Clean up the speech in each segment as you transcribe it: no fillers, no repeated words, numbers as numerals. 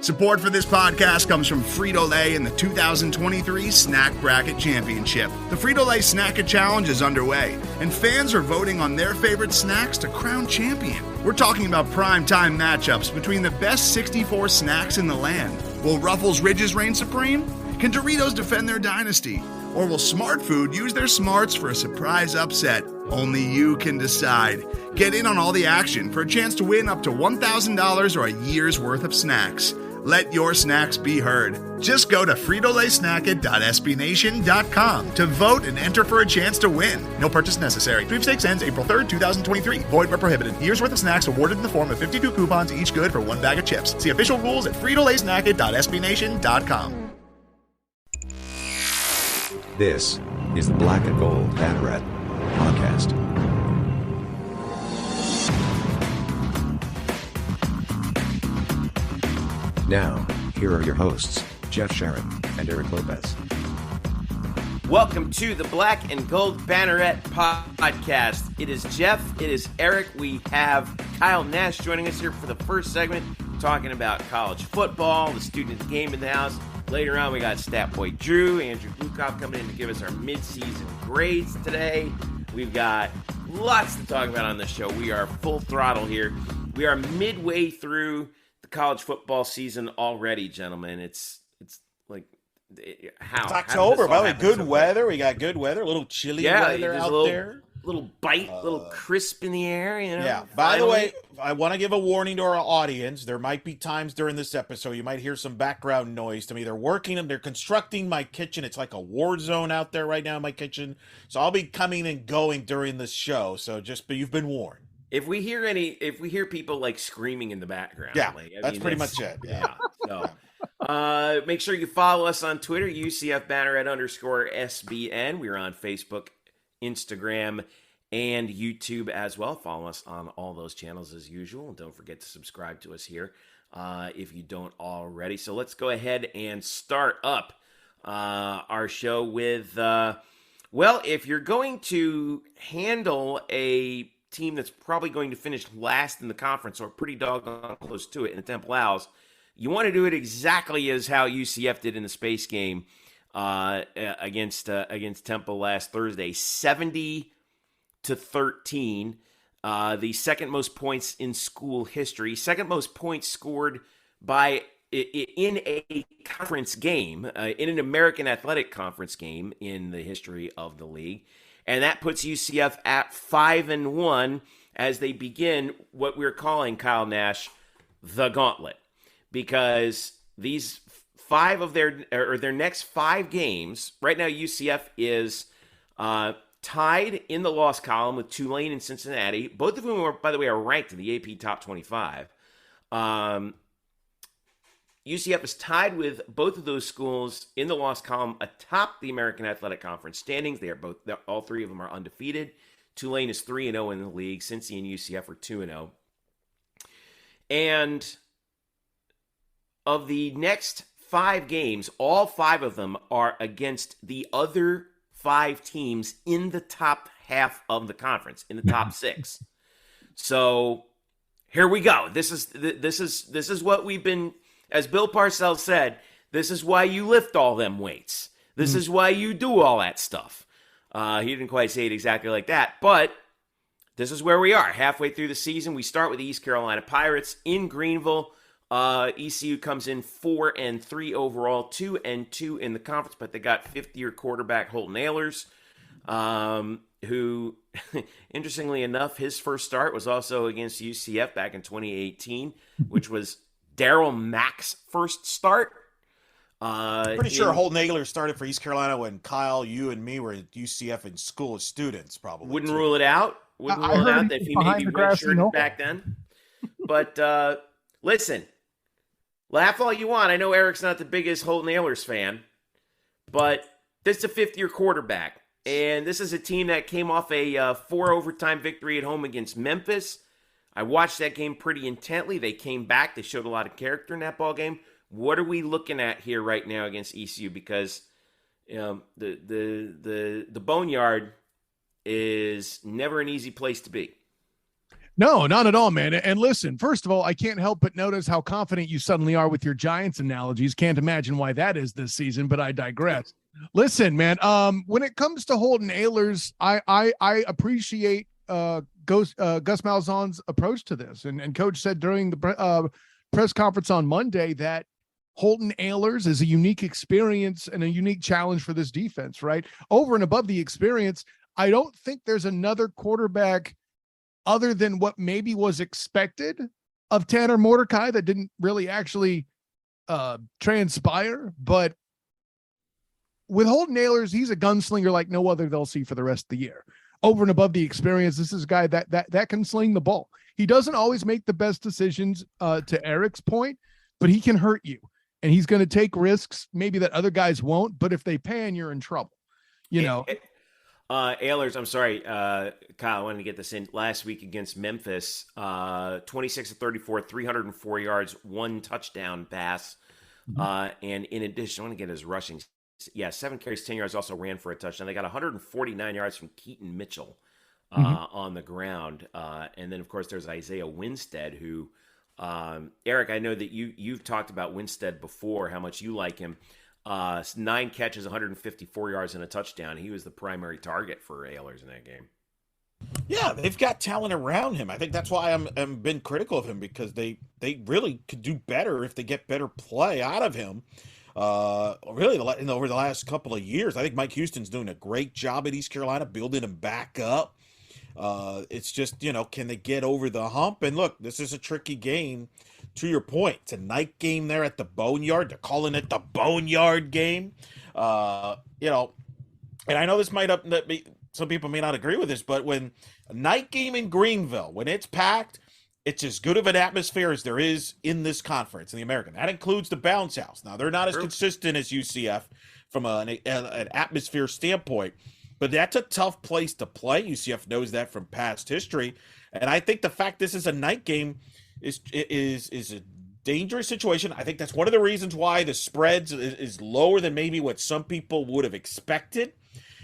Support for this podcast comes from Frito-Lay and the 2023 Snack Bracket Championship. The Frito-Lay Snack-It Challenge is underway, and fans are voting on their favorite snacks to crown champion. We're talking about prime-time matchups between the best 64 snacks in the land. Will Ruffles Ridges reign supreme? Can Doritos defend their dynasty? Or will Smart Food use their smarts for a surprise upset? Only you can decide. Get in on all the action for a chance to win up to $1,000 or a year's worth of snacks. Let your snacks be heard. Just go to fritolaysnacket.sbnation.com to vote and enter for a chance to win. No purchase necessary. Sweepstakes ends April 3rd, 2023. Void where prohibited. Year's worth of snacks awarded in the form of 52 coupons, each good for one bag of chips. See official rules at fritolaysnacket.sbnation.com. This is the Black Gold Banneret Podcast. Now, here are your hosts, Jeff Sharon and Eric Lopez. Welcome to the Black and Gold Banneret Podcast. It is Jeff, it is Eric. We have Kyle Nash joining us here for the first segment, talking about college football, the student game in the house. Later on, we got Stat Boy Drew, Andrew Gluchov coming in to give us our mid-season grades today. We've got lots to talk about on this show. We are full throttle here. We are midway through the college football season already, gentlemen. It's like how it's October, by the way. Good so weather. We got good weather. A little chilly weather out there. Little bite, little crisp in the air. You know. Yeah. By the way, I want to give a warning to our audience. There might be times during this episode you might hear some background noise to me. They're working and they're constructing my kitchen. It's like a war zone out there right now in my kitchen. So I'll be coming and going during this show. So but you've been warned. If we hear people like screaming in the background, yeah, that's pretty much it. Yeah. So, make sure you follow us on Twitter, UCF Banneret_SBN. We're on Facebook, Instagram, and YouTube as well. Follow us on all those channels as usual. And don't forget to subscribe to us here if you don't already. So let's go ahead and start up our show with, if you're going to handle a team that's probably going to finish last in the conference or pretty doggone close to it in the Temple Owls, you want to do it exactly as how UCF did in the space game against Temple last Thursday, 70-13, the second most points in school history, second most points scored in a conference game, in an American Athletic Conference game in the history of the league. And that puts UCF at 5-1 as they begin what we're calling, Kyle Nash, the gauntlet. Because these five of their next five games, right now UCF is tied in the loss column with Tulane and Cincinnati. Both of whom, by the way, are ranked in the AP Top 25. UCF is tied with both of those schools in the loss column atop the American Athletic Conference standings. All three of them are undefeated. Tulane is 3-0 in the league. Cincy and UCF are 2-0. And of the next five games, all five of them are against the other five teams in the top half of the conference, in the top six. So here we go. This is what we've been. As Bill Parcells said, this is why you lift all them weights. This is why you do all that stuff. He didn't quite say it exactly like that, but this is where we are. Halfway through the season, we start with the East Carolina Pirates in Greenville. ECU comes in 4-3 overall, 2-2 in the conference, but they got fifth-year quarterback Holton Ahlers, who, interestingly enough, his first start was also against UCF back in 2018, which was Daryl Mack's first start. Pretty sure Holton Ahlers started for East Carolina when Kyle, you, and me were at UCF in school as students, probably. Wouldn't rule it out. Wouldn't rule it out that he maybe redshirted back then. But listen, laugh all you want. I know Eric's not the biggest Holton Ahlers fan, but this is a fifth-year quarterback. And this is a team that came off a 4-overtime victory at home against Memphis. I watched that game pretty intently. They came back. They showed a lot of character in that ball game. What are we looking at here right now against ECU? Because the Boneyard is never an easy place to be. No, not at all, man. And listen, first of all, I can't help but notice how confident you suddenly are with your Giants analogies. Can't imagine why that is this season, but I digress. Listen, man, when it comes to Holton Ahlers, I appreciate Gus Malzahn's approach to this. And Coach said during the press conference on Monday that Holton Ahlers is a unique experience and a unique challenge for this defense, right? Over and above the experience, I don't think there's another quarterback other than what maybe was expected of Tanner Mordecai that didn't really actually transpire. But with Holton Ahlers, he's a gunslinger like no other they'll see for the rest of the year. Over and above the experience, this is a guy that can sling the ball. He doesn't always make the best decisions, to Eric's point, but he can hurt you. And he's going to take risks maybe that other guys won't. But if they pan, you're in trouble. You know. Ahlers, I'm sorry, Kyle, I wanted to get this in. Last week against Memphis, 26-34, 304 yards, 1 touchdown pass. And in addition, I want to get his rushing. Yeah, 7 carries, 10 yards, also ran for a touchdown. They got 149 yards from Keaton Mitchell on the ground. And then, of course, there's Isaiah Winstead, who, Eric, I know that you've talked about Winstead before, how much you like him. 9 catches, 154 yards, and a touchdown. He was the primary target for Ahlers in that game. Yeah, they've got talent around him. I think that's why I'm been critical of him, because they really could do better if they get better play out of him. Really, over the last couple of years, I think Mike Houston's doing a great job at East Carolina, building him back up. It's just, can they get over the hump? And look, this is a tricky game. To your point, it's a night game there at the Boneyard. They're calling it the Boneyard game. And I know this some people may not agree with this, but when a night game in Greenville, when it's packed, it's as good of an atmosphere as there is in this conference, in the American. That includes the Bounce House. Now, they're not as consistent as UCF from an atmosphere standpoint, but that's a tough place to play. UCF knows that from past history. And I think the fact this is a night game is a dangerous situation. I think that's one of the reasons why the spreads is lower than maybe what some people would have expected.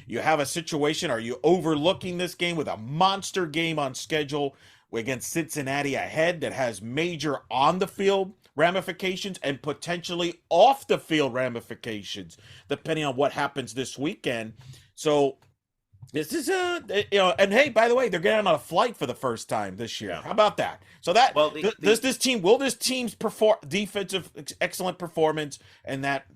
You have a situation, are you overlooking this game with a monster game on schedule against Cincinnati ahead that has major on-the-field ramifications and potentially off-the-field ramifications, depending on what happens this weekend? So this is and hey, by the way, they're getting on a flight for the first time this year. Yeah. How about that? So that will this team's excellent performance and that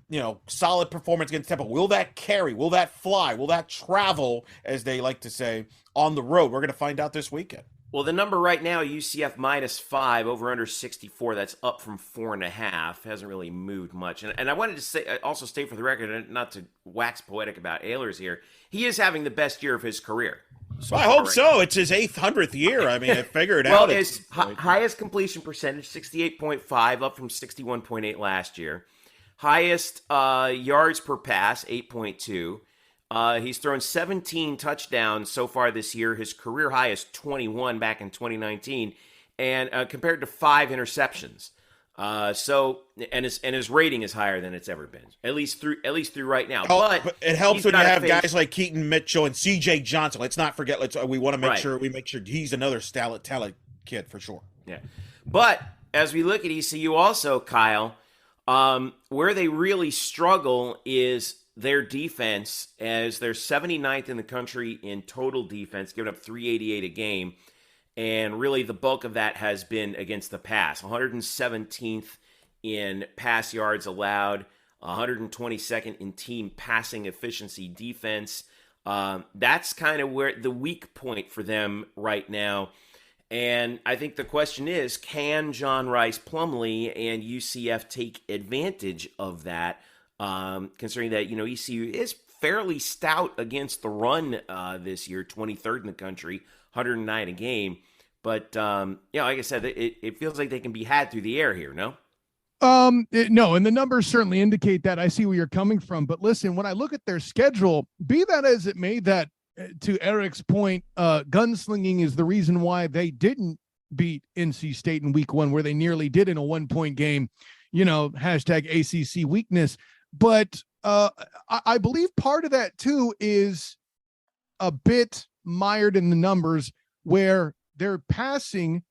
solid performance against Temple, will that carry? Will that fly? Will that travel, as they like to say, on the road? We're going to find out this weekend. Well, the number right now, UCF -5, over under 64. That's up from 4.5. Hasn't really moved much. And I wanted to say, also state for the record, and not to wax poetic about Ahlers here, he is having the best year of his career. So I hope so. It's his 800th year. I mean, I figured well, out. Well, his highest completion percentage, 68.5, up from 61.8 last year. Highest yards per pass, 8.2. He's thrown 17 touchdowns so far this year. His career high is 21 back in 2019, and compared to 5 interceptions. His rating is higher than it's ever been, at least through right now. But it helps when you have guys like Keaton Mitchell and C.J. Johnson. Let's not forget. We want to make sure he's another talent kid for sure. Yeah, but as we look at ECU, also Kyle, where they really struggle is their defense, as they're 79th in the country in total defense, giving up 388 a game. And really the bulk of that has been against the pass. 117th in pass yards allowed, 122nd in team passing efficiency defense. That's kind of where the weak point for them right now. And I think the question is, can John Rice Plumlee and UCF take advantage of that? Considering that, ECU is fairly stout against the run this year, 23rd in the country, 109 a game. But, like I said, it feels like they can be had through the air here, no? No, and the numbers certainly indicate that. I see where you're coming from. But listen, when I look at their schedule, be that as it may, that to Eric's point, gunslinging is the reason why they didn't beat NC State in week 1, where they nearly did in a 1-point game, hashtag ACC weakness. But I believe part of that, too, is a bit mired in the numbers, where they're passing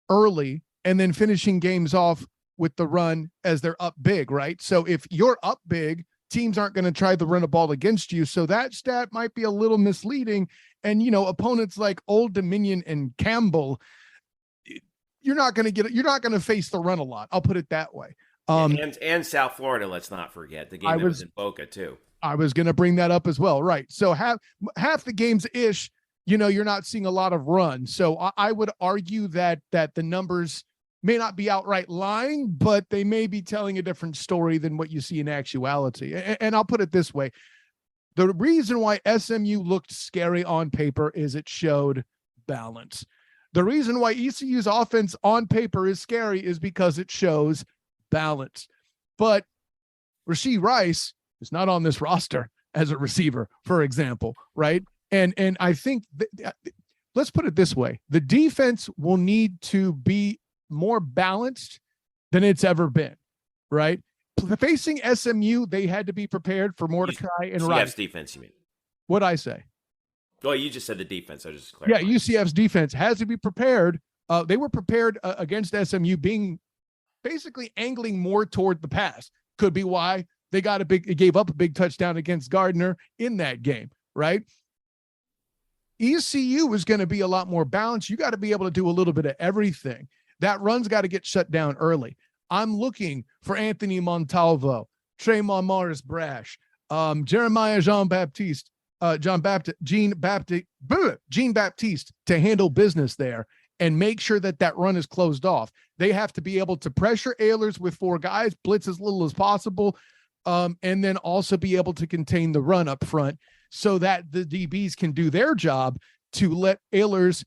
early and then finishing games off with the run as they're up big, right? So if you're up big, teams aren't going to try to run a ball against you. So that stat might be a little misleading. And, opponents like Old Dominion and Campbell, you're not going to face the run a lot. I'll put it that way. And South Florida, let's not forget the game that was in Boca too. I was going to bring that up as well. Right. So half the games ish, you're not seeing a lot of run. So I would argue that the numbers may not be outright lying, but they may be telling a different story than what you see in actuality. And I'll put it this way. The reason why SMU looked scary on paper is it showed balance. The reason why ECU's offense on paper is scary is because it shows balance. But Rashee Rice is not on this roster as a receiver, for example, right? And I think let's put it this way. The defense will need to be more balanced than it's ever been, right? Facing SMU, they had to be prepared for Mordecai and Rice. UCF's defense, you mean? What'd I say? Well, you just said the defense. I just clarified. Yeah, UCF's defense has to be prepared. They were prepared against SMU, being basically angling more toward the pass. Could be why they gave up a big touchdown against Gardner in that game, right? ECU is going to be a lot more balanced. You got to be able to do a little bit of everything. That run's got to get shut down early. I'm looking for Anthony Montalvo, Tremont Morris Brash, Jeremiah Jean Baptiste to handle business there and make sure that run is closed off. They have to be able to pressure Ehlers with 4 guys, blitz as little as possible, and then also be able to contain the run up front so that the DBs can do their job to let Ehlers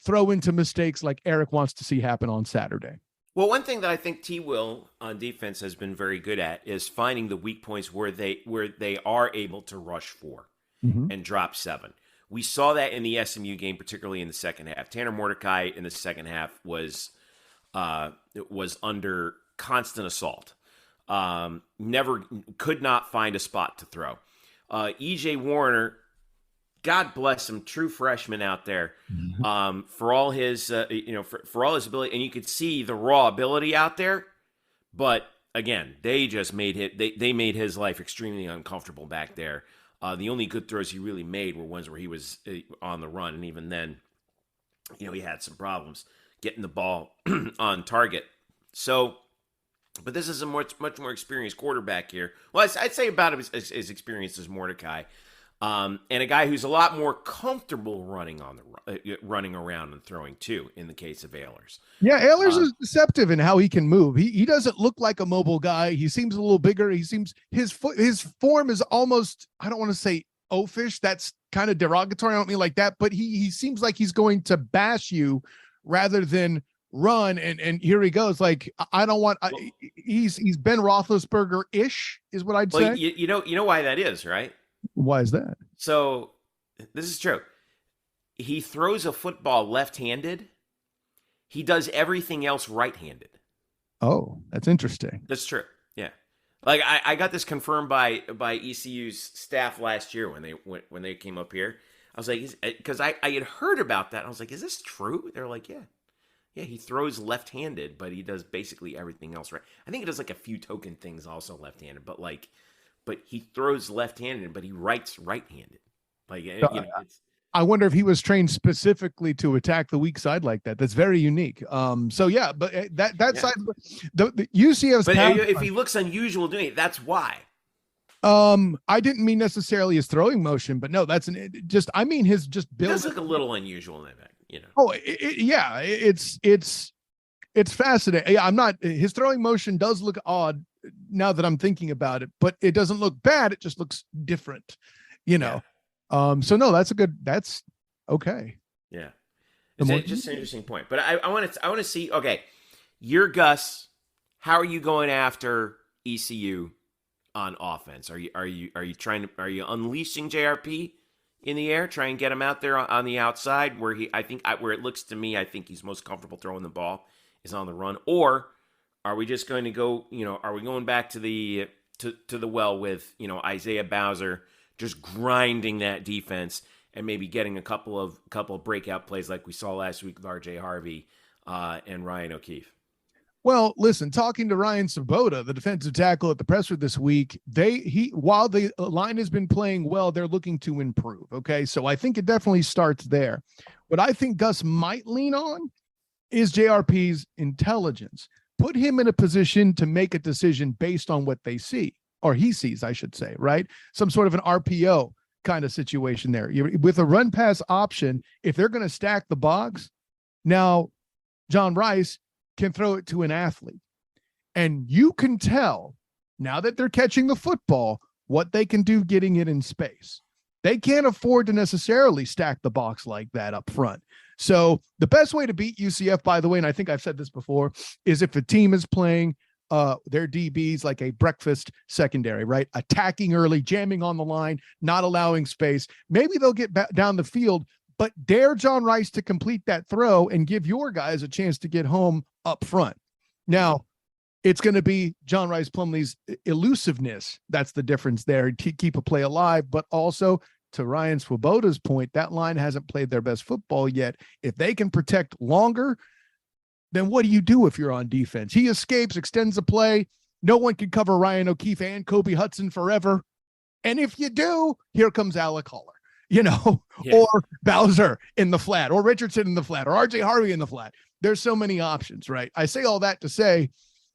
throw into mistakes like Eric wants to see happen on Saturday. Well, one thing that I think T. Will on defense has been very good at is finding the weak points where they are able to rush 4 and drop 7. We saw that in the SMU game, particularly in the second half. Tanner Mordecai in the second half was under constant assault. Never could not find a spot to throw. EJ Warner, God bless him, true freshman out there, for all his for all his ability, and you could see the raw ability out there. But again, they just made they made his life extremely uncomfortable back there. The only good throws he really made were ones where he was on the run, and even then, he had some problems getting the ball on target. So, but this is a much more experienced quarterback here. Well, I'd say about as experienced as Mordecai. And a guy who's a lot more comfortable running around and throwing too, in the case of Ehlers. Yeah, Ehlers is deceptive in how he can move. He doesn't look like a mobile guy. He seems a little bigger. He seems his form is almost, I don't want to say oafish. That's kind of derogatory. I don't mean like that, but he seems like he's going to bash you rather than run. And here he goes. Like I don't want. He's Ben Roethlisberger-ish is what I'd say. You know why that is, right? Why is that? So this is true. He throws a football left-handed. He does everything else right-handed. Oh, that's interesting. That's true. Yeah. Like I got this confirmed by ECU's staff last year when they came up here. I was like, because I had heard about that. I was like, is this true? They're like, yeah. Yeah, he throws left-handed, but he does basically everything else right. I think he does like a few token things also left-handed, but he throws left-handed, but he writes right-handed. I wonder if he was trained specifically to attack the weak side like that. That's very unique. So yeah, but side, the UCF's. But if he looks unusual doing it, that's why. I didn't mean necessarily his throwing motion, but no, I mean his just build. It does look a little unusual in that, Oh, yeah, it's fascinating. Yeah, his throwing motion does look odd now that I'm thinking about it, but it doesn't look bad. It just looks different, Yeah. So no, that's okay. Yeah. It's just an interesting point, but I want to see, okay, your Gus, how are you going after ECU on offense? Are you unleashing JRP in the air, try and get him out there on the outside where where it looks to me, I think he's most comfortable throwing the ball is on the run, or are we just going to go, are we going back to the well with, Isaiah Bowser just grinding that defense and maybe getting a couple of breakout plays like we saw last week with R.J. Harvey and Ryan O'Keefe. Well, listen, talking to Ryan Svoboda, the defensive tackle at the presser this week, while the line has been playing well, they're looking to improve. Okay. So I think it definitely starts there. What I think Gus might lean on is JRP's intelligence. Put him in a position to make a decision based on what they see, or he sees, I should say, right? Some sort of an RPO kind of situation there. With a run pass option, if they're going to stack the box, now John Rice can throw it to an athlete. And you can tell now that they're catching the football, what they can do getting it in space. They can't afford to necessarily stack the box like that up front. So the best way to beat UCF, by the way, and I think I've said this before, is if a team is playing their DBs like a breakfast secondary, right? Attacking early, jamming on the line, not allowing space. Maybe they'll get back down the field, but dare John Rice to complete that throw and give your guys a chance to get home up front. Now, it's going to be John Rice Plumlee's elusiveness. That's the difference there. Keep a play alive, but also to Ryan Swoboda's point, that line hasn't played their best football yet. If they can protect longer, then what do you do if you're on defense? He escapes, extends the play. No one can cover Ryan O'Keefe and Kobe Hudson forever. And if you do, here comes Alec Holler, or Bowser in the flat, or Richardson in the flat, or RJ Harvey in the flat. There's so many options, right? I say all that to say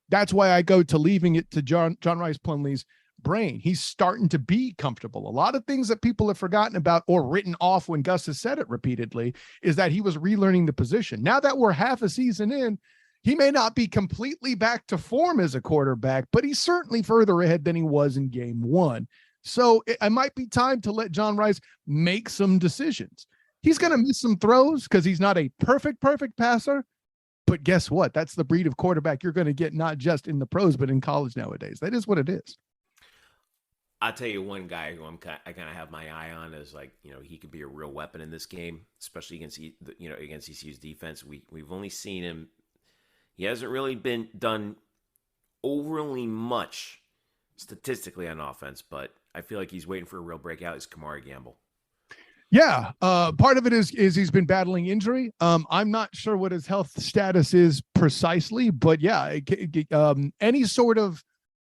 that's why I go to leaving it to John Rice Plumlee's brain. He's starting to be comfortable. A lot of things that people have forgotten about or written off when Gus has said it repeatedly is that he was relearning the position. Now that we're half a season in, he may not be completely back to form as a quarterback, but he's certainly further ahead than he was in game one. So it might be time to let John Rice make some decisions. He's going to miss some throws because he's not a perfect passer. But guess what? That's the breed of quarterback you're going to get not just in the pros, but in college nowadays. That is what it is. I'll tell you one guy who I kind of have my eye on is he could be a real weapon in this game, especially against ECU's defense. We've only seen him. He hasn't really been done overly much statistically on offense, but I feel like he's waiting for a real breakout. Is Kamari Gamble? Yeah, part of it is he's been battling injury. I'm not sure what his health status is precisely, but yeah, any sort of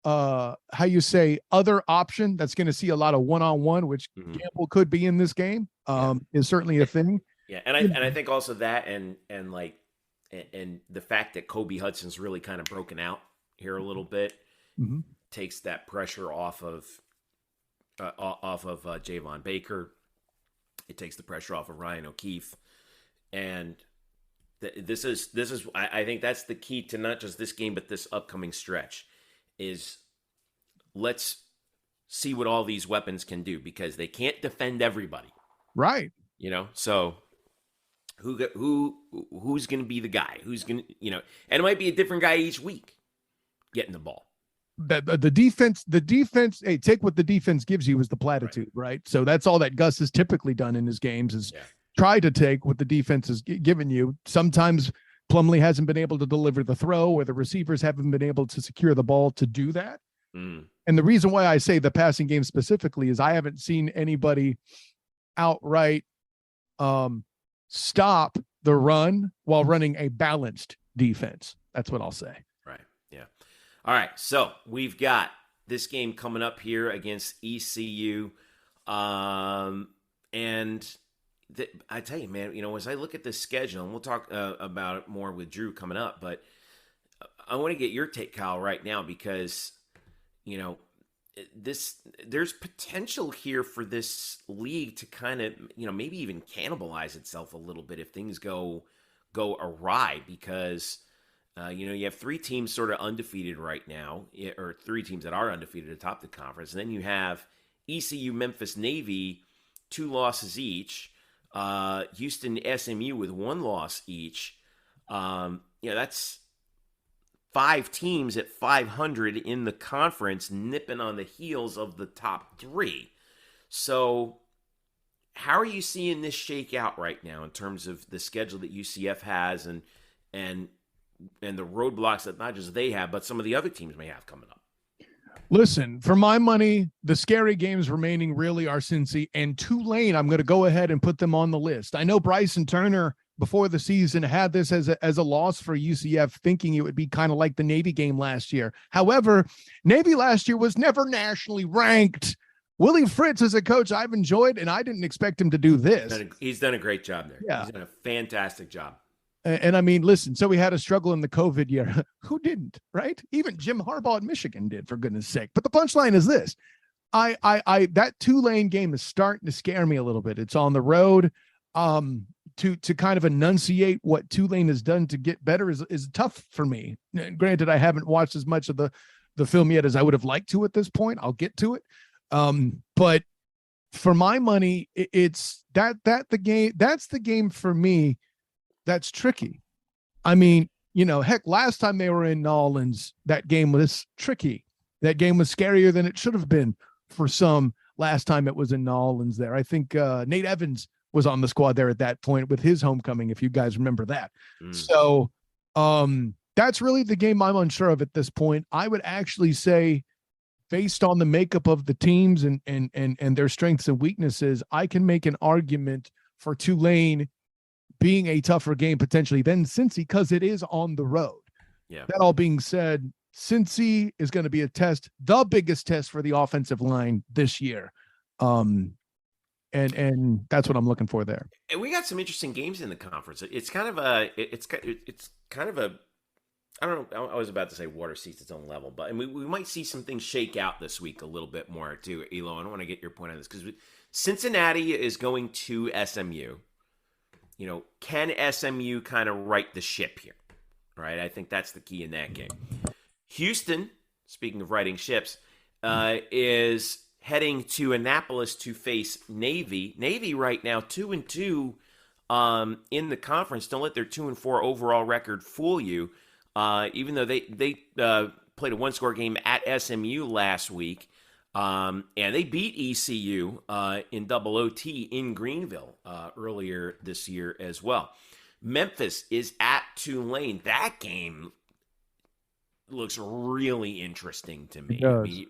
other option that's going to see a lot of one-on-one, which Gamble could be in this game, is certainly a thing. Yeah, and I think also that and the fact that Kobe Hudson's really kind of broken out here a little bit takes that pressure off of Javon Baker. It takes the pressure off of Ryan O'Keefe, and this is I think that's the key to not just this game but this upcoming stretch. Is let's see what all these weapons can do because they can't defend everybody, right? So who's going to be the guy? Who's going to and it might be a different guy each week getting the ball. The defense, hey, take what the defense gives you is the platitude, right? So that's all that Gus has typically done in his games is try to take what the defense has given you. Sometimes Plumlee hasn't been able to deliver the throw or the receivers haven't been able to secure the ball to do that. And the reason why I say the passing game specifically is I haven't seen anybody outright stop the run while running a balanced defense. That's what I'll say. All right, so we've got this game coming up here against ECU, and I tell you, man, as I look at this schedule, and we'll talk about it more with Drew coming up, but I want to get your take, Kyle, right now because, there's potential here for this league to kind of, maybe even cannibalize itself a little bit if things go awry because. You have three teams sort of undefeated right now, or three teams that are undefeated atop the conference. And then you have ECU, Memphis, Navy, 2 losses each. Houston, SMU with 1 loss each. That's 5 teams at 500 in the conference, nipping on the heels of the top 3. So how are you seeing this shake out right now in terms of the schedule that UCF has and the roadblocks that not just they have, but some of the other teams may have coming up? Listen, for my money, the scary games remaining really are Cincy and Tulane. I'm going to go ahead and put them on the list. I know Bryson Turner before the season had this as a loss for UCF, thinking it would be kind of like the Navy game last year. However, Navy last year was never nationally ranked. Willie Fritz is a coach I've enjoyed, and I didn't expect him to do this. He's done a great job there. Yeah. He's done a fantastic job. And I mean, listen, so we had a struggle in the COVID year. Who didn't, right? Even Jim Harbaugh at Michigan did, for goodness sake. But the punchline is this. That Tulane game is starting to scare me a little bit. It's on the road. To kind of enunciate what Tulane has done to get better is tough for me. Granted, I haven't watched as much of the film yet as I would have liked to at this point. I'll get to it. But for my money, it's that's the game for me that's tricky. I mean, heck, last time they were in New Orleans, that game was tricky. That game was scarier than it should have been for some last time it was in New Orleans there. I think Nate Evans was on the squad there at that point with his homecoming, if you guys remember that. So that's really the game I'm unsure of at this point. I would actually say, based on the makeup of the teams and their strengths and weaknesses, I can make an argument for Tulane being a tougher game potentially than Cincy because it is on the road. Yeah. That all being said, Cincy is going to be a test, the biggest test for the offensive line this year. And that's what I'm looking for there. And we got some interesting games in the conference. It's kind of a I don't know. I was about to say water seats its own level, but we might see some things shake out this week a little bit more too. Elo, I don't want to get your point on this because Cincinnati is going to SMU. Can SMU kind of right the ship here? Right. I think that's the key in that game. Houston, speaking of righting ships, is heading to Annapolis to face Navy. Navy right now 2-2 in the conference. Don't let their 2-4 overall record fool you. Even though they played a one-score game at SMU last week, and they beat ECU in double OT in Greenville earlier this year as well. Memphis is at Tulane. That game looks really interesting to me. I mean,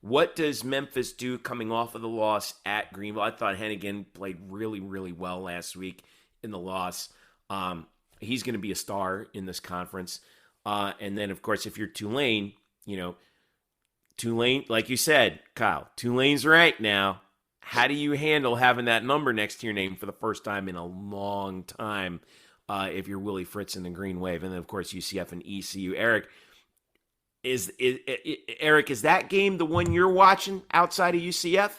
what does Memphis do coming off of the loss at Greenville? I thought Hennigan played really, really well last week in the loss. He's going to be a star in this conference. And then, of course, if you're Tulane, Tulane, like you said, Kyle, Tulane's right now. How do you handle having that number next to your name for the first time in a long time if you're Willie Fritz in the Green Wave? And then, of course, UCF and ECU. Eric, is that game the one you're watching outside of UCF?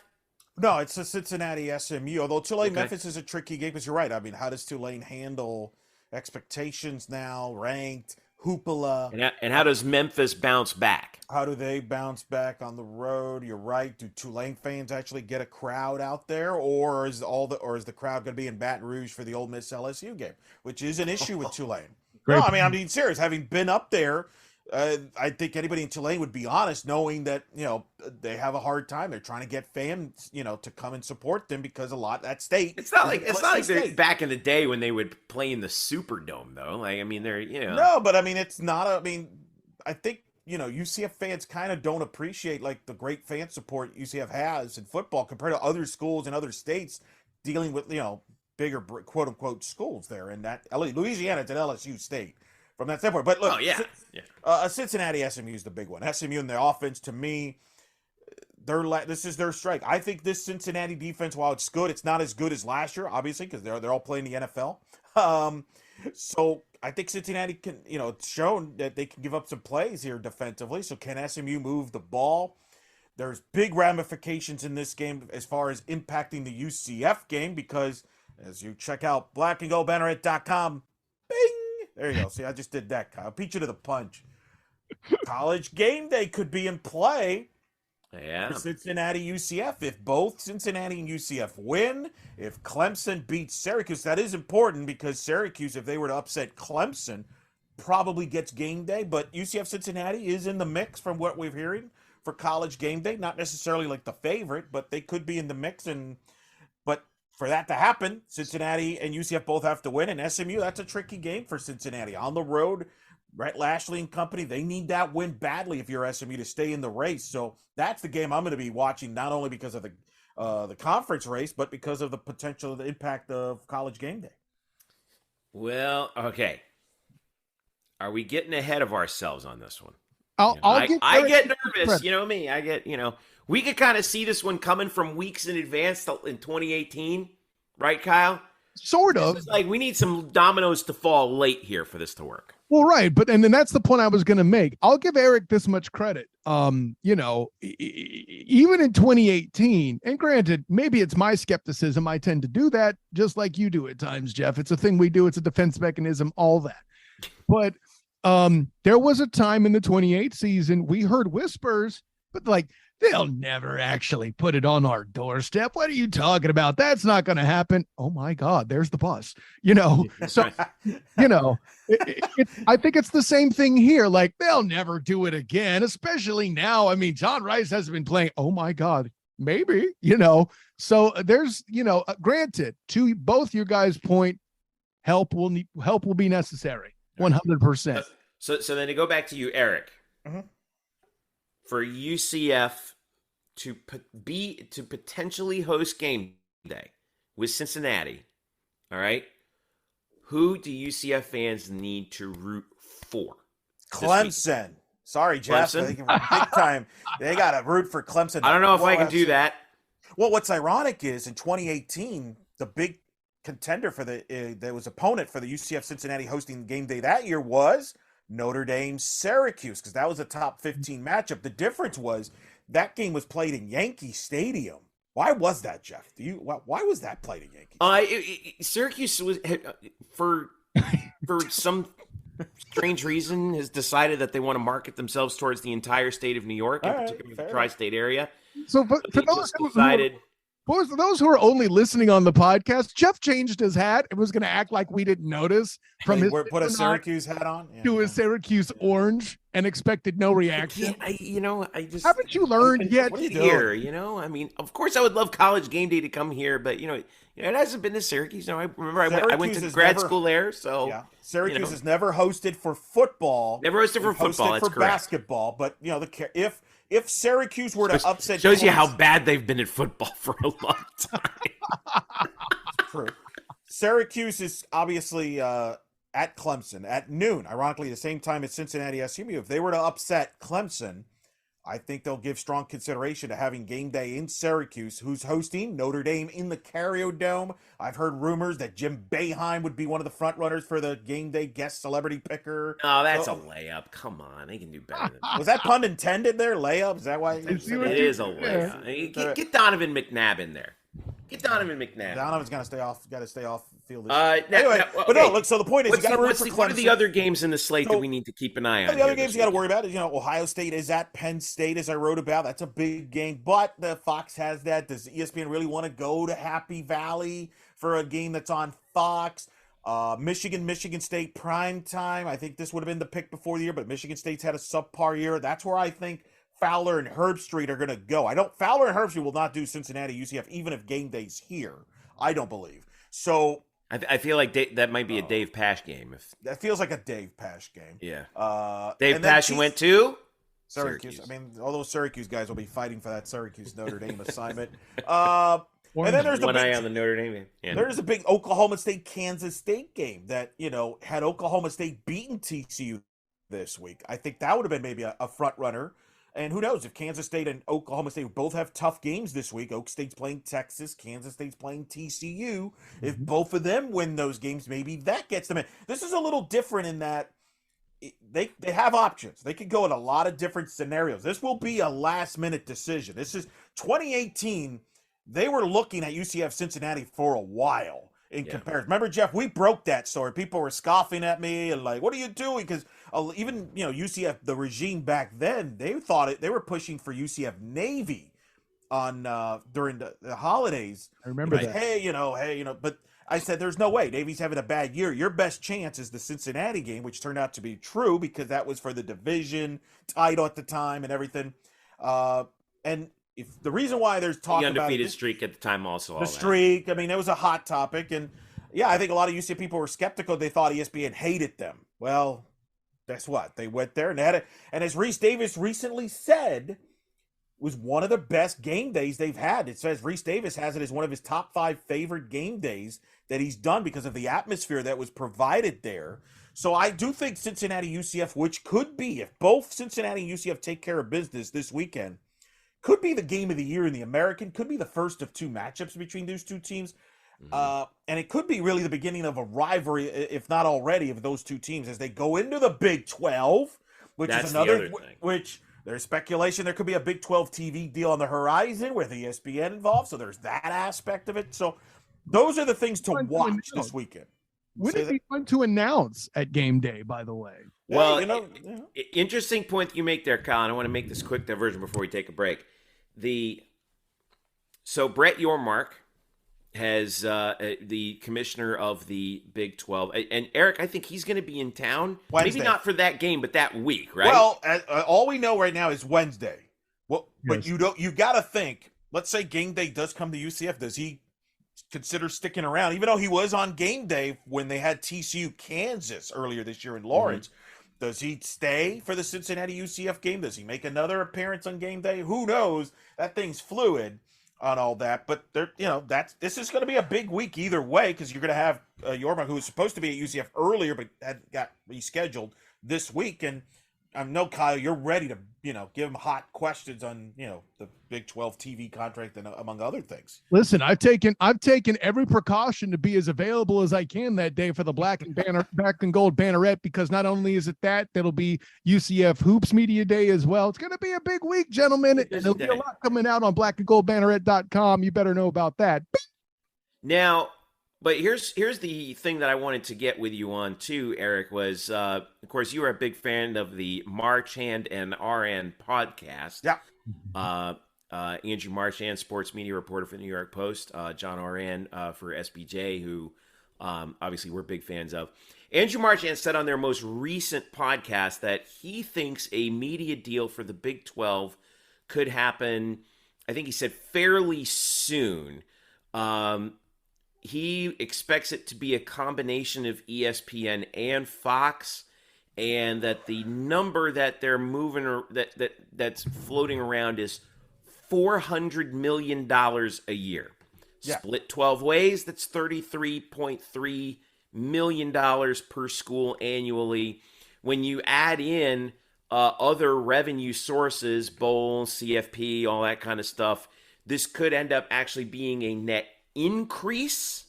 No, it's a Cincinnati SMU, although Tulane-Memphis is a tricky game because you're right. I mean, how does Tulane handle expectations now, ranked, hoopla? And how does Memphis bounce back? How do they bounce back on the road? You're right. Do Tulane fans actually get a crowd out there, or is the crowd going to be in Baton Rouge for the Ole Miss LSU game, which is an issue with Tulane? No, I mean, I'm being serious. Having been up there, I think anybody in Tulane would be honest, knowing that they have a hard time. They're trying to get fans, to come and support them because a lot that state. It's not like they're back in the day when they would play in the Superdome, though. Like, I mean, they're No, but I mean, it's not. I think UCF fans kind of don't appreciate like the great fan support UCF has in football compared to other schools in other states dealing with bigger quote unquote schools there. And that Louisiana's an LSU state. From that standpoint, but look, Cincinnati SMU is the big one. SMU and their offense, to me, this is their strike. I think this Cincinnati defense, while it's good, it's not as good as last year, obviously, because they're all playing the NFL. So I think Cincinnati can, it's shown that they can give up some plays here defensively. So can SMU move the ball? There's big ramifications in this game as far as impacting the UCF game because as you check out blackandgoldbanneret.com, bing. There you go. See, I just did that, Kyle. Beat you to the punch. College game day could be in play for Cincinnati UCF. If both Cincinnati and UCF win, if Clemson beats Syracuse, that is important because Syracuse, if they were to upset Clemson, probably gets game day. But UCF Cincinnati is in the mix from what we're hearing for college game day. Not necessarily like the favorite, but they could be in the mix. But for that to happen, Cincinnati and UCF both have to win. And SMU, that's a tricky game for Cincinnati. On the road, Brett Lashley and company, they need that win badly if you're SMU to stay in the race. So that's the game I'm going to be watching, not only because of the conference race, but because of the potential, the impact of College Game Day. Well, okay. Are we getting ahead of ourselves on this one? I get nervous. You know me. We could kind of see this one coming from weeks in advance in 2018, right, Kyle? Sort of. It's like we need some dominoes to fall late here for this to work. Well, right, and then that's the point I was going to make. I'll give Eric this much credit. Even in 2018, and granted, maybe it's my skepticism. I tend to do that just like you do at times, Jeff. It's a thing we do. It's a defense mechanism, all that. But there was a time in the 28 season we heard whispers, but like, they'll never actually put it on our doorstep. What are you talking about? That's not going to happen. Oh my God, there's the bus. So, I think it's the same thing here. Like, they'll never do it again, especially now. I mean, John Rice hasn't been playing. Oh my God, maybe, So there's, granted, to both your guys' point, help will be necessary. 100%. So then to go back to you, Eric. Mm-hmm. For UCF to potentially host game day with Cincinnati, all right, who do UCF fans need to root for? Clemson. Sorry, Jeff. Big time. They got to root for Clemson. I don't know if I can do that. Well, what's ironic is in 2018, the big contender for there was opponent for the UCF Cincinnati hosting game day that year was Notre Dame Syracuse, because that was a top 15 matchup. The difference was that game was played in Yankee Stadium. Why was that, Jeff? Why was that played in Yankee? Syracuse was for some strange reason has decided that they want to market themselves towards the entire state of New York, in particular the tri-state area. So for those for those who are only listening on the podcast, Jeff changed his hat and was going to act like we didn't notice from his put a Syracuse hat on to his Syracuse orange and expected no reaction. I just haven't you learned yet? What are you here? I mean, of course, I would love College Game Day to come here, but it hasn't been to Syracuse. I remember I went to grad school there, so Syracuse has never hosted for football. Never hosted for football. That's correct. Basketball, but if Syracuse were to upset, shows you how bad they've been at football for a long time. True. Syracuse is obviously at Clemson at noon. Ironically, the same time as Cincinnati SMU. If they were to upset Clemson, I think they'll give strong consideration to having game day in Syracuse, who's hosting Notre Dame in the Carrier Dome. I've heard rumors that Jim Boeheim would be one of the front runners for the game day guest celebrity picker. Oh, that's a layup. Come on, they can do better than that. Was that pun intended there? Layup? Is that why? It is a layup. Get Donovan McNabb in there. Get Donovan McNabb. Donovan's got to stay off field. Look. So the point is, you got to root for Clemson. What are the other games in the slate that we need to keep an eye on? The other games you got to worry about is, Ohio State is at Penn State, as I wrote about. That's a big game, but the Fox has that. Does ESPN really want to go to Happy Valley for a game that's on Fox? Michigan State prime time. I think this would have been the pick before the year, but Michigan State's had a subpar year. That's where I think Fowler and Herbstreit are going to go. Fowler and Herbstreit will not do Cincinnati UCF, even if game day's here. I don't believe. So I feel like that might be a Dave Pasch game. That feels like a Dave Pasch game. Yeah. Dave Pasch went to Syracuse. I mean, all those Syracuse guys will be fighting for that Syracuse Notre Dame assignment. And then there's one eye on the Notre Dame game. Yeah. There's a big Oklahoma State Kansas State game that had Oklahoma State beaten TCU this week. I think that would have been maybe a front runner. And who knows if Kansas State and Oklahoma State both have tough games this week. Oak State's playing Texas. Kansas State's playing TCU. If both of them win those games, maybe that gets them in. This is a little different in that they have options. They could go in a lot of different scenarios. This will be a last-minute decision. This is 2018. They were looking at UCF Cincinnati for a while. In comparison, remember, Jeff, we broke that story. People were scoffing at me and like, what are you doing? Because even UCF, the regime back then, they were pushing for UCF Navy on during the holidays. I remember that. Hey, but I said, there's no way. Navy's having a bad year. Your best chance is the Cincinnati game, which turned out to be true because that was for the division title at the time and everything. And if the reason why there's talk about the undefeated streak at the time, also the streak. I mean, it was a hot topic, and I think a lot of UCF people were skeptical. They thought ESPN hated them. Well, guess what? They went there and had it. And as Reese Davis recently said, was one of the best game days they've had. It says Reese Davis has it as one of his top 5 favorite game days that he's done because of the atmosphere that was provided there. So I do think Cincinnati UCF, which could be, if both Cincinnati and UCF take care of business this weekend, could be the game of the year in the American, could be the first of 2 matchups between those 2 teams. And it could be really the beginning of a rivalry, if not already, of those 2 teams as they go into the Big 12, which That's is another the other thing. which there's speculation there could be a Big 12 TV deal on the horizon with ESPN involved. So there's that aspect of it. So those are the things to watch this weekend. Wouldn't it be fun to announce at game day, by the way? Well, yeah. Interesting point that you make there, Colin. I want to make this quick diversion before we take a break. So Brett Yormark has the commissioner of the Big 12. And Eric, I think he's going to be in town. Wednesday. Maybe not for that game, but that week, right? Well, all we know right now is Wednesday. Well, but Yes. you got to think, let's say game day does come to UCF. Does he consider sticking around? Even though he was on game day when they had TCU Kansas earlier this year in Lawrence, does he stay for the Cincinnati UCF game? Does he make another appearance on game day? Who knows? That thing's fluid on all that, but this is going to be a big week either way because you're going to have Yorma, who was supposed to be at UCF earlier but got rescheduled this week, and I know, Kyle, you're ready to give him hot questions on the Big 12 TV contract and among other things. Listen, I've taken every precaution to be as available as I can that day for the Black and Gold Banneret, because not only is it that'll be UCF Hoops Media Day as well. It's going to be a big week, gentlemen, and there'll be a lot coming out on blackandgoldbanneret.com. You better know about that. Now, but here's the thing that I wanted to get with you on too, Eric, was of course you are a big fan of the Marchand and RN podcast. Yeah. Andrew Marchand, sports media reporter for the New York Post, John RN for SBJ, who obviously we're big fans of. Andrew Marchand said on their most recent podcast that he thinks a media deal for the Big 12 could happen, I think he said fairly soon. He expects it to be a combination of ESPN and Fox, and that the number that they're moving that's floating around is $400 million a year. Yeah. Split 12 ways, that's $33.3 million per school annually. When you add in other revenue sources, bowl, CFP, all that kind of stuff, this could end up actually being a net increase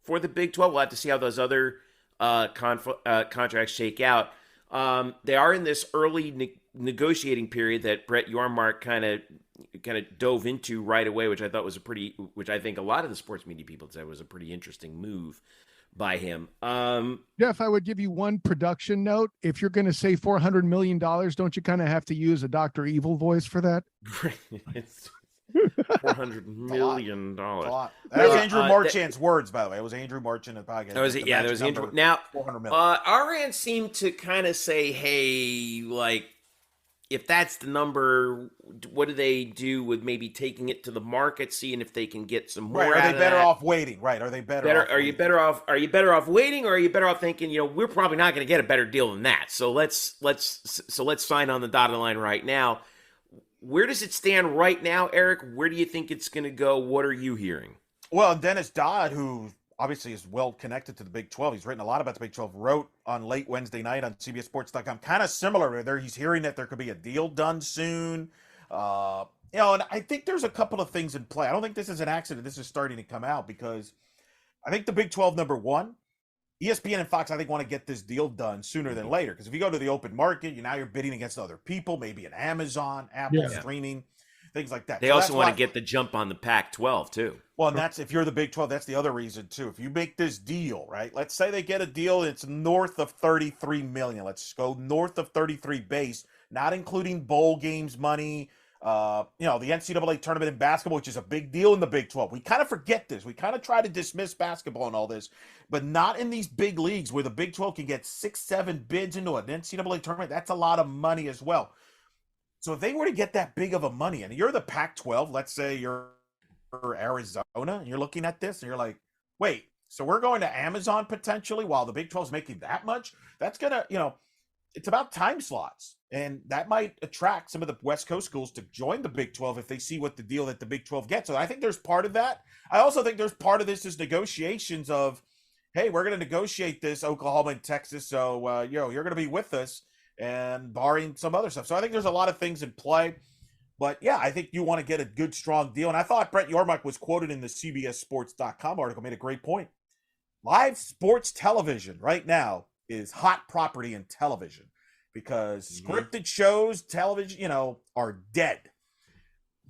for the Big 12. We'll have to see how those other contracts shake out. They are in this early negotiating period that Brett Yormark kind of dove into right away, which I thought was which I think a lot of the sports media people said was a pretty interesting move by him. Jeff, I would give you one production note. If you're going to say $400 million, don't you kind of have to use a Dr. Evil voice for that? It's $400 million. That was Andrew Marchand's words, by the way. It was Andrew Marchand in the podcast. That was it. Yeah, that was Andrew. Now, $400 million. RN seemed to kind of say, hey, like, if that's the number, what do they do with maybe taking it to the market, seeing if they can get some more? Right? Are they better off waiting? Right? Are they better? Are you better off? Are you better off waiting, or are you better off thinking, we're probably not going to get a better deal than that? So let's sign on the dotted line right now. Where does it stand right now, Eric? Where do you think it's going to go? What are you hearing? Well, Dennis Dodd, who obviously is well connected to the Big 12, he's written a lot about the Big 12, wrote on late Wednesday night on CBSSports.com, kind of similar there. He's hearing that there could be a deal done soon. And I think there's a couple of things in play. I don't think this is an accident. This is starting to come out because I think the Big 12, number one, ESPN and Fox, I think, want to get this deal done sooner than later. Because if you go to the open market, you're bidding against other people, maybe an Amazon, Apple streaming, things like that. They also want to get the jump on the Pac-12 too. Well, and that's, if you're the Big 12, that's the other reason too. If you make this deal, right? Let's say they get a deal that's north of $33 million. Let's go north of 33 base, not including bowl games money. The NCAA tournament in basketball, which is a big deal in the Big 12. We kind of forget this. We kind of try to dismiss basketball and all this, but not in these big leagues where the Big 12 can get 6-7 bids into an NCAA tournament. That's a lot of money as well. So if they were to get that big of a money, and you're the Pac-12, let's say you're Arizona, and you're looking at this, and you're like, wait, so we're going to Amazon potentially while the Big 12 is making that much? That's going to, it's about time slots. And that might attract some of the West Coast schools to join the Big 12 if they see what the deal that the Big 12 gets. So I think there's part of that. I also think there's part of this is negotiations of, hey, we're going to negotiate this, Oklahoma and Texas. So, you're going to be with us, and barring some other stuff. So I think there's a lot of things in play. But, yeah, I think you want to get a good, strong deal. And I thought Brett Yormark was quoted in the CBSSports.com article, made a great point. Live sports television right now is hot property in television. Because scripted shows, television, are dead.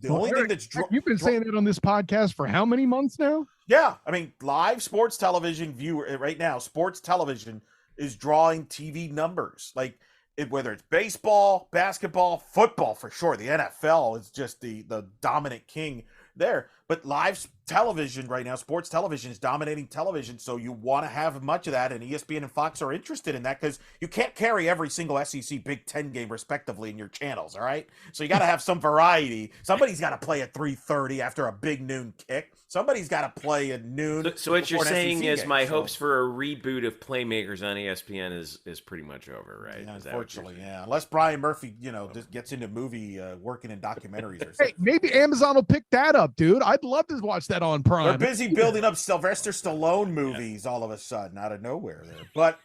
The only thing that's you've been saying that on this podcast for how many months now? Yeah, I mean, live sports television right now, sports television is drawing TV numbers. Like whether it's baseball, basketball, football for sure. The NFL is just the dominant king there. But live television right now, sports television is dominating television. So you want to have much of that, and ESPN and Fox are interested in that because you can't carry every single SEC Big Ten game respectively in your channels. All right, so you got to have some variety. Somebody's got to play at 3:30 after a big noon kick. Somebody's got to play at noon. So what you're saying is my hopes hopes for a reboot of Playmakers on ESPN is pretty much over, right? Yeah, unfortunately, yeah. Unless Brian Murphy, just gets into movie working in documentaries or something. Hey, maybe Amazon will pick that up, dude. I'd love to watch that on Prime. They're busy building up Sylvester Stallone movies all of a sudden out of nowhere there. But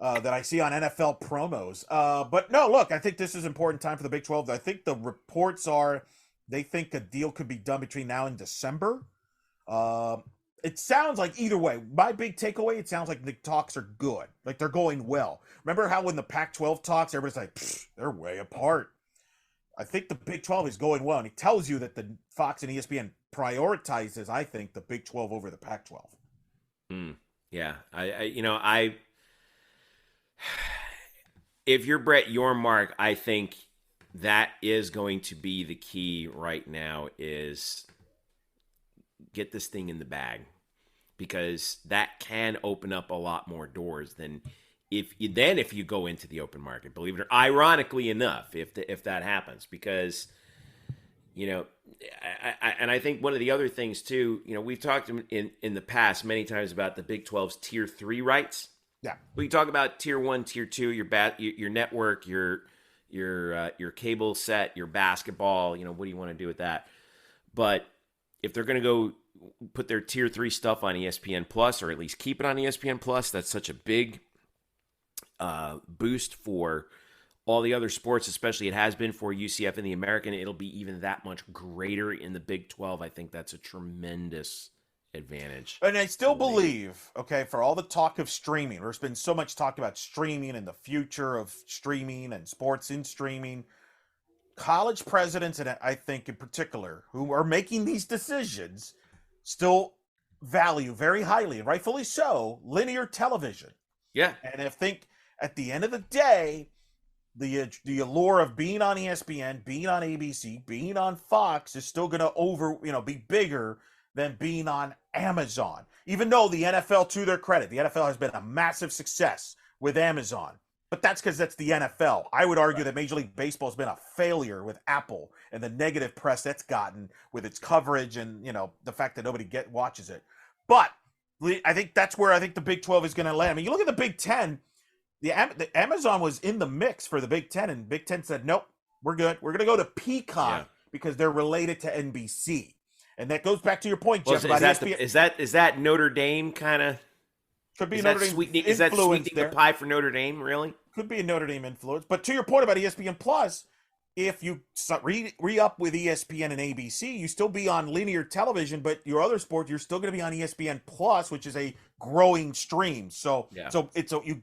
that I see on NFL promos. But no, look, I think this is an important time for the Big 12. I think the reports are they think a deal could be done between now and December. It sounds like either way. My big takeaway, it sounds like the talks are good. Like they're going well. Remember how when the Pac-12 talks, everybody's like, they're way apart. I think the Big 12 is going well. And he tells you that the Fox and ESPN prioritizes, I think, the Big 12 over the Pac-12. Yeah. If you're Brett Yormark, I think that is going to be the key right now is get this thing in the bag, because that can open up a lot more doors than if you go into the open market, believe it or ironically enough, if that happens, because, I think one of the other things too, we've talked in the past many times about the Big 12's tier 3 rights. Yeah. We talk about tier 1, tier 2, your network, your cable set, your basketball, what do you want to do with that? But if they're going to go put their tier 3 stuff on ESPN Plus, or at least keep it on ESPN Plus, that's such a big boost for all the other sports, especially it has been for UCF and the American. It'll be even that much greater in the Big 12. I think that's a tremendous advantage. And I still believe, for all the talk of streaming, there's been so much talk about streaming and the future of streaming and sports in streaming. College presidents, and I think in particular, who are making these decisions, still value very highly, and rightfully so, linear television. Yeah. And I think at the end of the day, the allure of being on ESPN, being on ABC, being on Fox is still going to be bigger than being on Amazon. Even though the NFL, to their credit, the NFL has been a massive success with Amazon. But that's because that's the NFL. I would argue that Major League Baseball has been a failure with Apple and the negative press that's gotten with its coverage and, the fact that nobody watches it. But I think that's where I think the Big 12 is going to land. I mean, you look at the Big 10, the Amazon was in the mix for the Big 10, and Big 10 said, nope, we're good. We're going to go to Peacock because they're related to NBC. And that goes back to your point, Jeff, about ESPN. Is that Notre Dame kind of? Could be Notre Dame influence. Is that sweetening the pie for Notre Dame, really? Could be a Notre Dame influence. But to your point about ESPN Plus, if you re-up with ESPN and ABC, you still be on linear television, but your other sports, you're still going to be on ESPN Plus, which is a growing stream. So you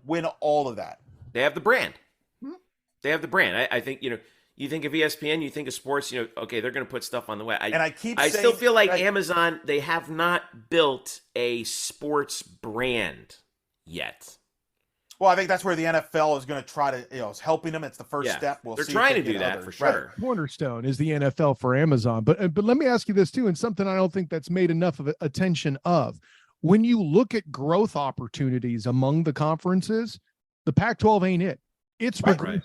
win all of that. They have the brand. They have the brand. I think, you think of ESPN, you think of sports, they're going to put stuff on the web. I still feel like Amazon, they have not built a sports brand yet. Well, I think that's where the NFL is going to try to, is helping them. It's the first step. They're trying to do that for sure. Right. Cornerstone is the NFL for Amazon. But let me ask you this too, and something I don't think that's made enough of attention of. When you look at growth opportunities among the conferences, the Pac-12 ain't it. It's right.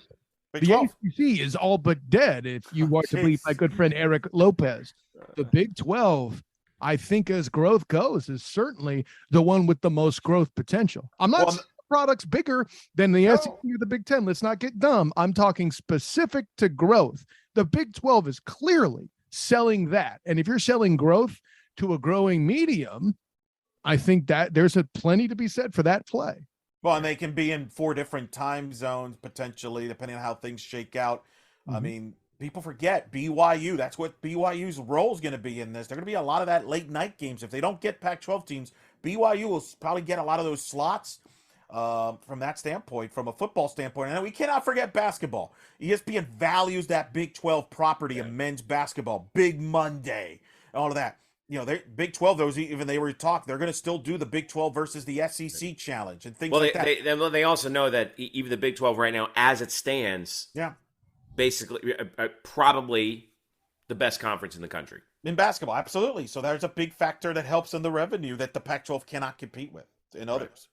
The ACC is all but dead, if you want to believe my good friend Eric Lopez. The Big 12, I think, as growth goes, is certainly the one with the most growth potential. I'm not products bigger than the SEC or the Big Ten. Let's not get dumb. I'm talking specific to growth. The Big 12 is clearly selling that. And if you're selling growth to a growing medium, I think that there's plenty to be said for that play. Well, and they can be in 4 different time zones potentially, depending on how things shake out. Mm-hmm. I mean, people forget BYU. That's what BYU's role is going to be in this. They're going to be a lot of that late night games. If they don't get Pac-12 teams, BYU will probably get a lot of those slots from that standpoint, from a football standpoint. And we cannot forget basketball. ESPN values that Big 12 property of men's basketball. Big Monday, all of that. Big 12, they were talking, they're going to still do the Big 12 versus the SEC challenge and things like that. They also know that even the Big 12 right now, as it stands, basically probably the best conference in the country. In basketball, absolutely. So there's a big factor that helps in the revenue that the Pac-12 cannot compete with in others.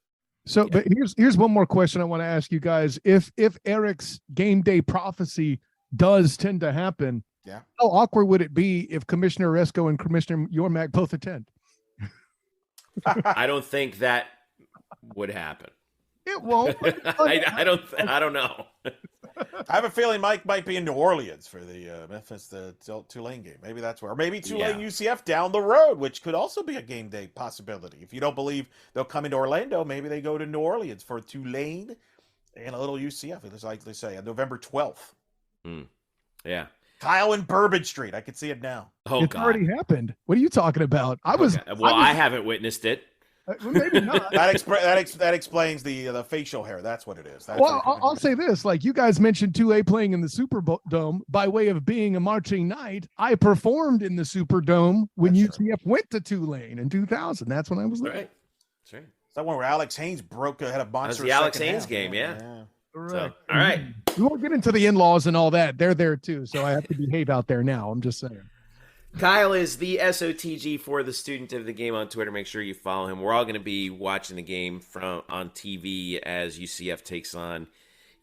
So, but here's one more question I want to ask you guys. If Eric's game day prophecy does tend to happen, how awkward would it be if Commissioner Resco and Commissioner Yormack both attend? I don't think that would happen. It won't. I don't know. I have a feeling Mike might be in New Orleans for the Memphis Tulane game. Maybe that's where. Or maybe Tulane UCF down the road, which could also be a game day possibility. If you don't believe they'll come into Orlando, maybe they go to New Orleans for Tulane and a little UCF. It's like they say on November 12th. Yeah. Kyle and Bourbon Street. I can see it now. Oh, it's already happened. What are you talking about? I haven't witnessed it. Maybe not. that explains the facial hair. That's what it is. I'll say this: like you guys mentioned, 2A playing in the Superdome by way of being a marching knight. I performed in the Superdome when UCF went to Tulane in 2000. That's when I was there. Right. That's right. Is that one where Alex Haynes had a monster? That was the Alex Haynes game. Yeah. Correct. So, all right. We won't get into the in-laws and all that. They're there too, so I have to behave out there now. I'm just saying. Kyle is the SOTG for the student of the game on Twitter. Make sure you follow him. We're all going to be watching the game on TV as UCF takes on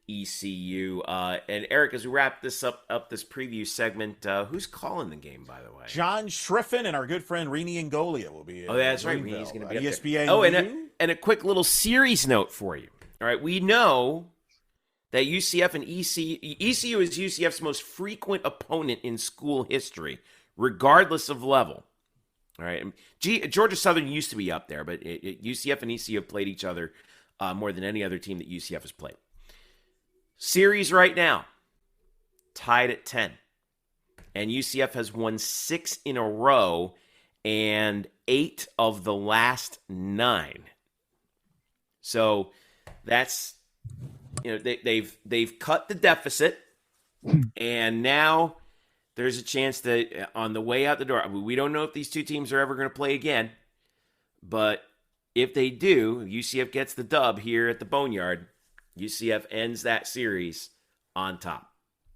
ECU. And Eric, as we wrap this up this preview segment, who's calling the game, by the way? John Schriffen and our good friend Rini Angolia will be. Oh, that's right. Rini's going to be ESPN. Oh, and a quick little series note for you. All right, we know that UCF and ECU is UCF's most frequent opponent in school history, regardless of level. All right. Georgia Southern used to be up there, but UCF and ECU have played each other more than any other team that UCF has played. Series right now, tied at 10. And UCF has won 6 in a row and 8 of the last 9. So that's, they've cut the deficit, and now there's a chance that on the way out the door, we don't know if these two teams are ever going to play again, but if they do, UCF gets the dub here at the Boneyard. UCF ends that series on top.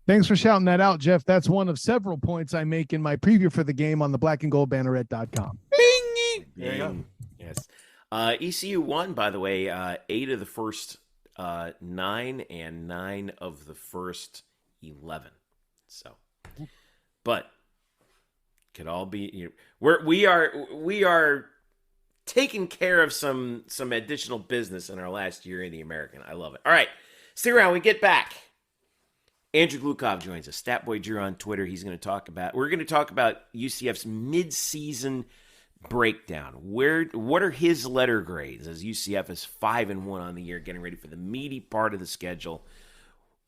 Thanks for shouting that out, Jeff. That's one of several points I make in my preview for the game on the blackandgoldbanneret.com. Bing! There you go. Yes. ECU won, by the way, 8 of the first 9 and 9 of the first 11. So, but could all be, we are taking care of some additional business in our last year in the American. I love it. All right, stick around. We get back. Andrew Gluchov joins us. Statboy Drew on Twitter. We're going to talk about UCF's mid-season breakdown. What are his letter grades as UCF is 5-1 on the year, getting ready for the meaty part of the schedule?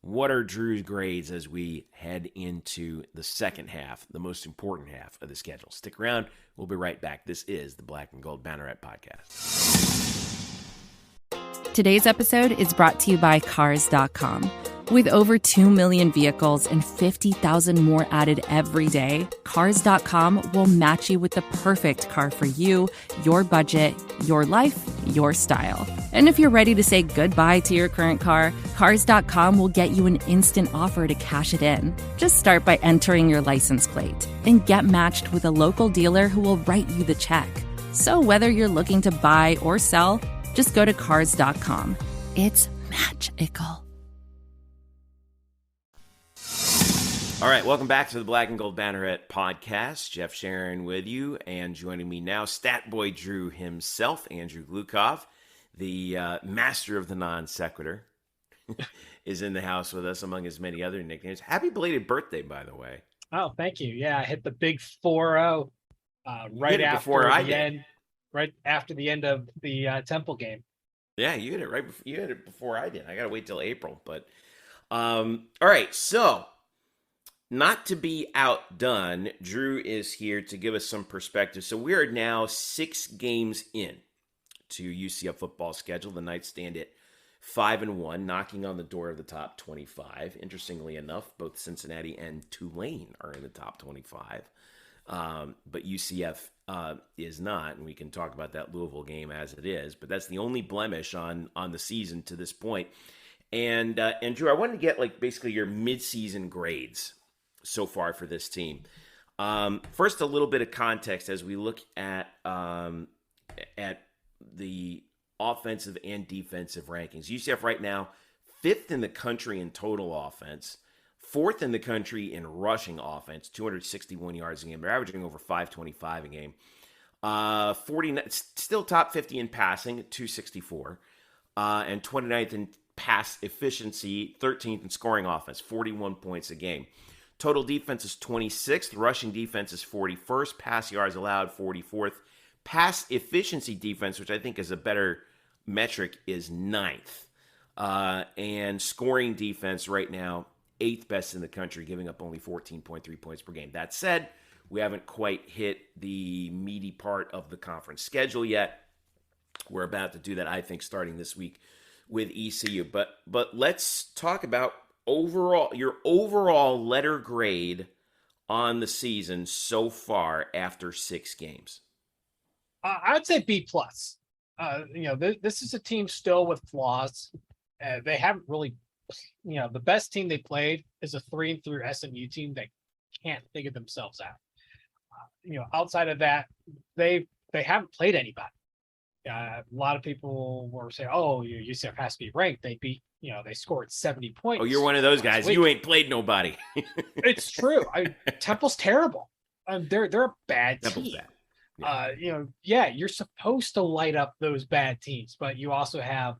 What are Drew's grades as we head into the second half, the most important half of the schedule? Stick around. We'll be right back. This is the Black and Gold Banneret Podcast. Today's episode is brought to you by Cars.com. With over 2 million vehicles and 50,000 more added every day, Cars.com will match you with the perfect car for you, your budget, your life, your style. And if you're ready to say goodbye to your current car, Cars.com will get you an instant offer to cash it in. Just start by entering your license plate and get matched with a local dealer who will write you the check. So whether you're looking to buy or sell, just go to Cars.com. It's magical. All right, welcome back to the Black and Gold Banneret Podcast. Jeff Sharon with you, and joining me now, Statboy Drew himself, Andrew Gluchov, the master of the non sequitur, is in the house with us among his many other nicknames. Happy belated birthday, by the way. Oh, thank you. Yeah, I hit the big 4-0 right after the end of the Temple game. Yeah, you hit it right before, you hit it before I did. I got to wait till April, but all right. So, not to be outdone, Drew is here to give us some perspective. So we are now 6 games in to UCF football schedule. The Knights stand at 5-1, knocking on the door of the top 25. Interestingly enough, both Cincinnati and Tulane are in the top 25, but UCF is not, and we can talk about that Louisville game as it is. But that's the only blemish on the season to this point. And Drew, I wanted to get like basically your midseason grades so far for this team. First, a little bit of context as we look at the offensive and defensive rankings. UCF right now, 5th in the country in total offense, 4th in the country in rushing offense, 261 yards a game. They're averaging over 525 a game. 49, still top 50 in passing at 264, and 29th in pass efficiency, 13th in scoring offense, 41 points a game. Total defense is 26th. Rushing defense is 41st. Pass yards allowed, 44th. Pass efficiency defense, which I think is a better metric, is 9th. And scoring defense right now, 8th best in the country, giving up only 14.3 points per game. That said, we haven't quite hit the meaty part of the conference schedule yet. We're about to do that, I think, starting this week with ECU. But let's talk about your overall letter grade on the season so far after 6 games. I'd say B+. This is a team still with flaws. They haven't really, the best team they played is a 3-3 SMU team that can't figure themselves out. Outside of that, they haven't played anybody. A lot of people were saying, "Oh, UCF has to be ranked." They beat, they scored 70 points. Oh, you're one of those guys. You ain't played nobody. It's true. Temple's terrible. They're a bad Temple's team. bad. You're supposed to light up those bad teams, but you also have,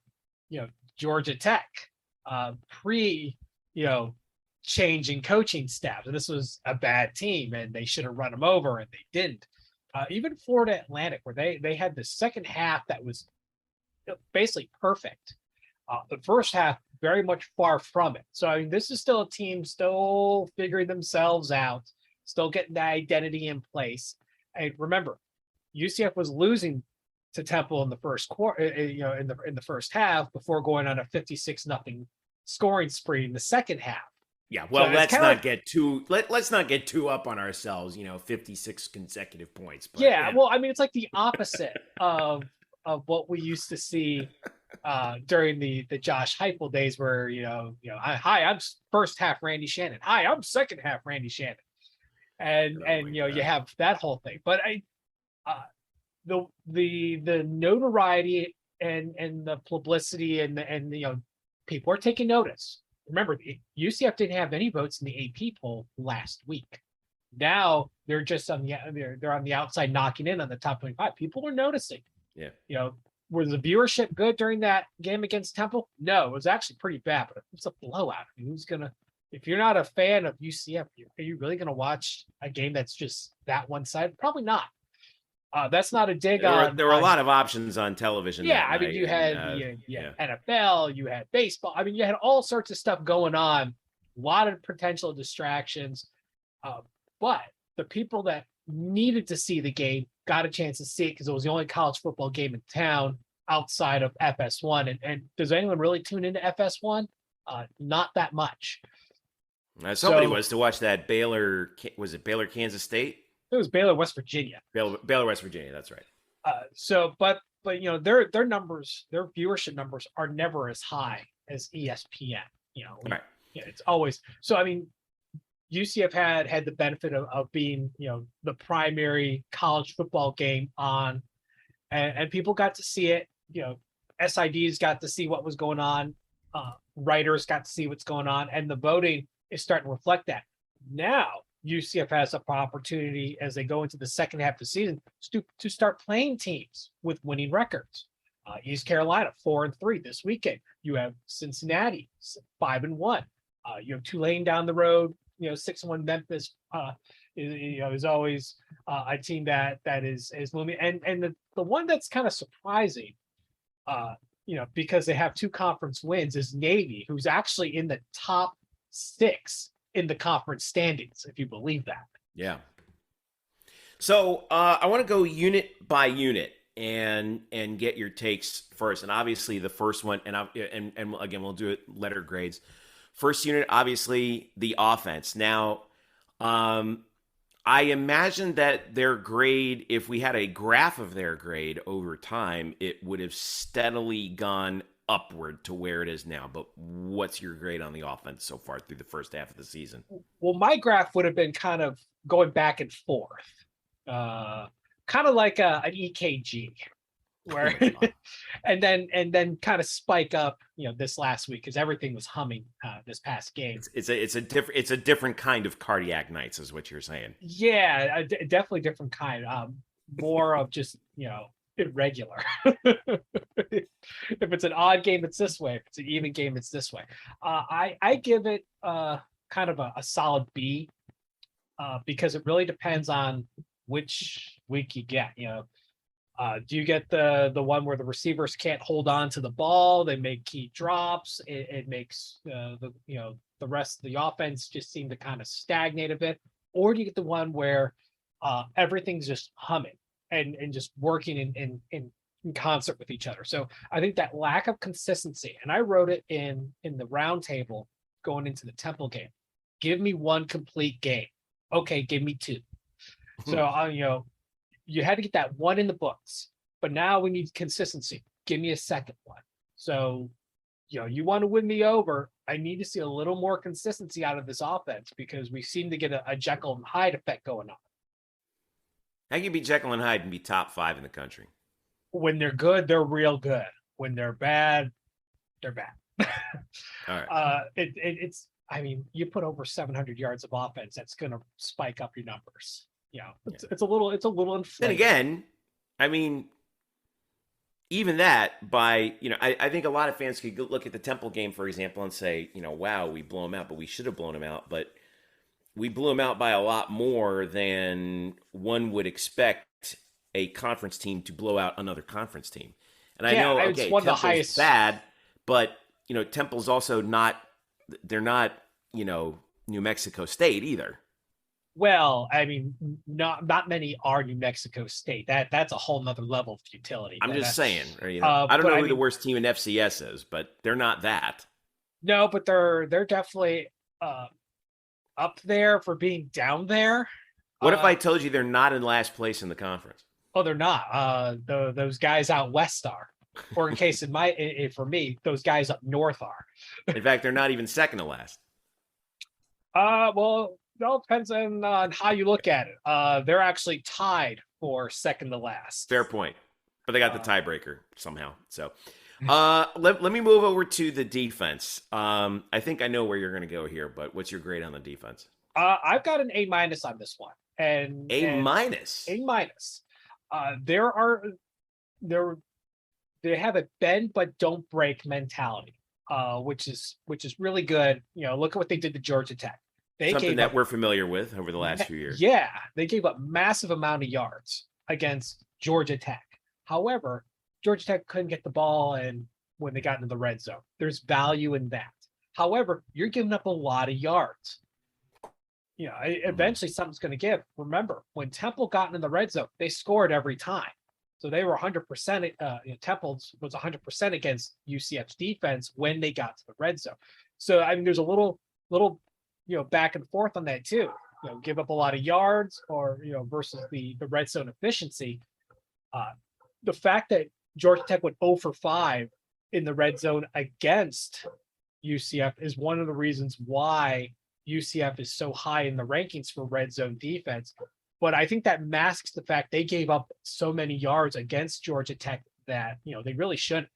Georgia Tech, changing coaching staff. And this was a bad team, and they should have run them over, and they didn't. Even Florida Atlantic, where they had the second half that was basically perfect. The first half, very much far from it. So, this is still a team still figuring themselves out, still getting that identity in place. And remember, UCF was losing to Temple in the first quarter, in the first half before going on a 56-0 scoring spree in the second half. Yeah, well, so let's not get too up on ourselves. 56 consecutive points. But, well, it's like the opposite of what we used to see during the Josh Heupel days, where hi, I'm first half Randy Shannon. Hi, I'm second half Randy Shannon, and you have that whole thing. But the notoriety and the publicity and people are taking notice. Remember, UCF didn't have any votes in the AP poll last week. Now they're just on the outside knocking in on the top 25. People are noticing. Yeah. Was the viewership good during that game against Temple? No, it was actually pretty bad, but it's a blowout. If you're not a fan of UCF, are you really gonna watch a game that's just that one side? Probably not. That's not a dig on. There were a lot of options on television. Yeah, you had NFL, you had baseball. You had all sorts of stuff going on. A lot of potential distractions. But the people that needed to see the game got a chance to see it because it was the only college football game in town outside of FS1. And does anyone really tune into FS1? Not that much. Somebody was to watch that Baylor. Was it Baylor, Kansas State? It was Baylor, West Virginia. Baylor, West Virginia. That's right. But their numbers, their viewership numbers are never as high as ESPN. Right. It's always so. UCF had the benefit of being the primary college football game on, and people got to see it. SIDs got to see what was going on. Writers got to see what's going on, and the voting is starting to reflect that. Now UCF has an opportunity as they go into the second half of the season to start playing teams with winning records. East Carolina 4-3 this weekend. You have Cincinnati 5-1. You have Tulane down the road. 6-1. Memphis is always a team that is moving. And the one that's kind of surprising, because they have 2 conference wins, is Navy, who's actually in the top 6 in the conference standings, if you believe that. Yeah. So I want to go unit by unit and get your takes first. And obviously the first one, and again, we'll do it letter grades. First unit, obviously the offense. Now, I imagine that their grade, if we had a graph of their grade over time, it would have steadily gone upward to where it is now. But what's your grade on the offense so far through the first half of the season? Well, my graph would have been kind of going back and forth, kind of like an EKG, where and then kind of spike up, this last week because everything was humming this past game. It's a different kind of cardiac nights, is what you're saying. Yeah, definitely different kind. More of just irregular. If it's an odd game, it's this way. If it's an even game, it's this way. I give it kind of a solid B, because it really depends on which week you get. Do you get the one where the receivers can't hold on to the ball? They make key drops. It makes the rest of the offense just seem to kind of stagnate a bit. Or do you get the one where everything's just humming and just working in concert with each other? So I think that lack of consistency, and I wrote it in the round table going into the Temple game. Give me one complete game. Okay, give me 2. So you had to get that one in the books, but now we need consistency. Give me a second one. So, you want to win me over. I need to see a little more consistency out of this offense because we seem to get a Jekyll and Hyde effect going on. How can you be Jekyll and Hyde and be top 5 in the country? When they're good, they're real good. When they're bad, they're bad. All right. It's. I mean, you put over 700 yards of offense, that's going to spike up your numbers. It's a little inflated. Then again, I mean, even that by, I think a lot of fans could look at the Temple game, for example, and say, wow, we blew them out, but we should have blown them out. But we blew them out by a lot more than one would expect a conference team to blow out another conference team. And I know, okay, one of the Temple's highest bad, but, Temple's also they're not, New Mexico State either. Well, I mean, not many are New Mexico State. That's a whole nother level of futility. I'm just saying. I don't know who the worst team in FCS is, but they're not that. No, but they're definitely up there for being down there. What if I told you they're not in last place in the conference? Oh, they're not. Those guys out west are. Or in case for me, those guys up north are. In fact, they're not even second to last. Well, it all depends on how you look at it. They're actually tied for second to last. Fair point. But they got the tiebreaker somehow. So let me move over to the defense. I think I know where you're going to go here, but what's your grade on the defense? I've got an A- on this one. And A-? They have a bend but don't break mentality, which is really good. Look at what they did to Georgia Tech. Something that we're familiar with over the last few years. Yeah, they gave up massive amount of yards against Georgia Tech. However, Georgia Tech couldn't get the ball, and when they got into the red zone, there's value in that. However, you're giving up a lot of yards. Eventually something's going to give. Remember, when Temple got into the red zone, they scored every time. So they were 100%. Temple was 100% against UCF's defense when they got to the red zone. So I mean, there's a little back and forth on that too. Give up a lot of yards or versus the red zone efficiency. The fact that Georgia Tech went 0 for 5 in the red zone against UCF is one of the reasons why UCF is so high in the rankings for red zone defense. But I think that masks the fact they gave up so many yards against Georgia Tech that they really shouldn't.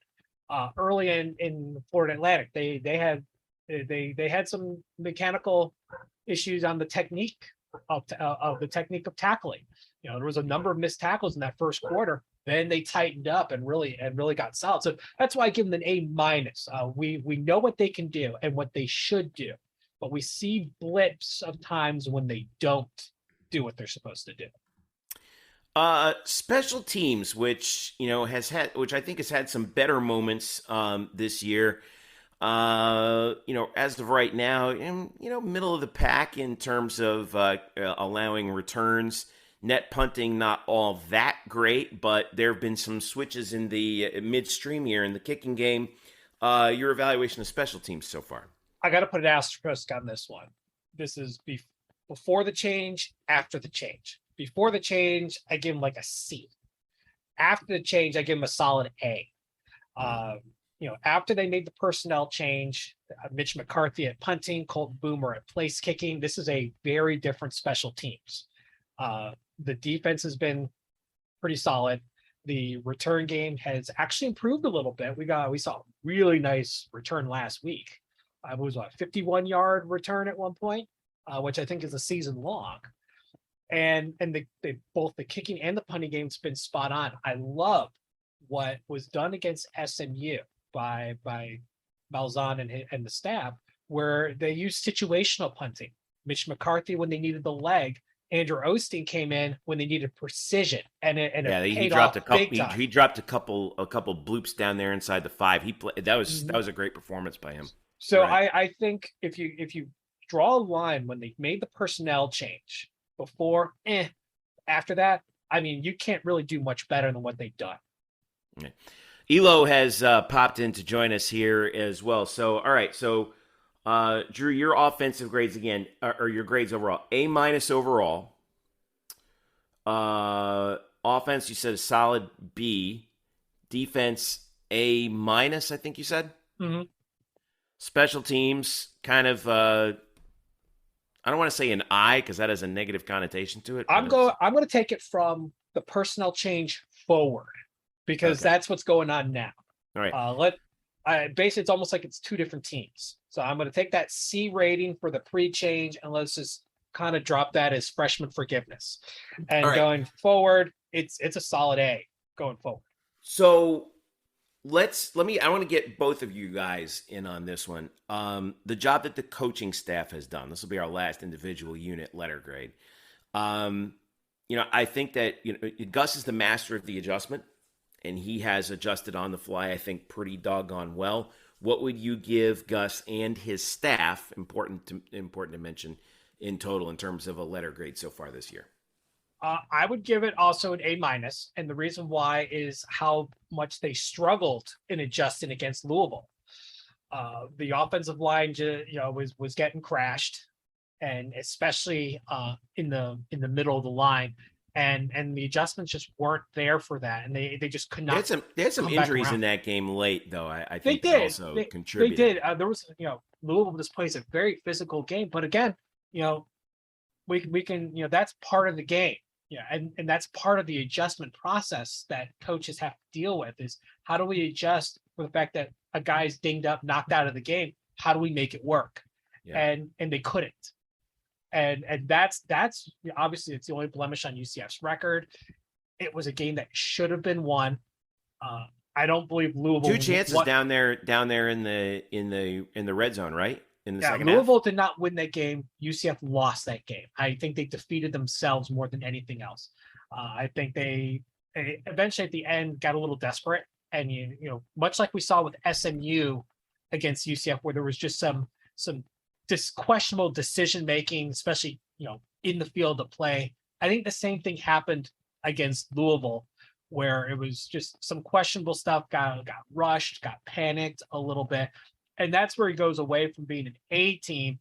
Early in Florida Atlantic, they had some mechanical issues on the technique of tackling. There was a number of missed tackles in that first quarter. then they tightened up and really got solid. So that's why I give them an A minus. We know what they can do and what they should do, but we see blips of times when they don't do what they're supposed to do. Special teams, which I think has had some better moments this year. As of right now, middle of the pack in terms of allowing returns. Net punting, not all that great, but there have been some switches in the midstream here in the kicking game. Your evaluation of special teams so far? I got to put an asterisk on this one. This is before the change, after the change. Before the change, I give him like a C. After the change, I give him a solid A. After they made the personnel change, Mitch McCarthy at punting, Colton Boomer at place kicking, this is a very different special teams. The defense has been pretty solid. The return game has actually improved a little bit. We saw a really nice return last week. It was a 51-yard return at one point, which I think is a season long. And both the kicking and the punting game's been spot on. I love what was done against SMU by Malzahn and the staff, where they used situational punting. Mitch McCarthy when they needed the leg. Andrew Osteen came in when they needed precision, he dropped a couple. He dropped a couple bloops down there inside the 5. That was a great performance by him. So right. I think if you draw a line when they made the personnel change before, after that, I mean, you can't really do much better than what they've done. Yeah. Elo has popped in to join us here as well. So all right, so. Drew, your offensive grades again, or your grades overall, A minus overall. Offense, you said a solid B. Defense, A minus, I think you said. Mm-hmm. Special teams, kind of. I don't want to say an I because that has a negative connotation to it. I'm going to take it from the personnel change forward because that's what's going on now. All right. Basically, it's almost like it's two different teams. So I'm going to take that C rating for the pre-change and let's just kind of drop that as freshman forgiveness. And going forward, it's a solid A going forward. So I want to get both of you guys in on this one. The job that the coaching staff has done. This will be our last individual unit letter grade. I think that Gus is the master of the adjustment. And he has adjusted on the fly, I think, pretty doggone well. What would you give Gus and his staff, important to mention, in total in terms of a letter grade so far this year? I would give it also an A minus, and the reason why is how much they struggled in adjusting against Louisville. The offensive line, was getting crashed, and especially in the middle of the line. And the adjustments just weren't there for that, and they just could not. They had some injuries in that game late, though. I think they did. Also contributed. They did. There was, Louisville just plays a very physical game, but again, we can, that's part of the game, and that's part of the adjustment process that coaches have to deal with. Is how do we adjust for the fact that a guy's dinged up, knocked out of the game? How do we make it work? Yeah. And they couldn't. And that's obviously it's the only blemish on UCF's record. It was a game that should have been won. I don't believe Louisville. 2 chances down there in the red zone, right? In the second Louisville half. did not win that game. UCF lost that game. I think they defeated themselves more than anything else. I think they eventually at the end got a little desperate, and much like we saw with SMU against UCF, where there was just some questionable decision making, especially in the field of play. I think the same thing happened against Louisville, where it was just some questionable stuff, got rushed, got panicked a little bit, and that's where he goes away from being an A team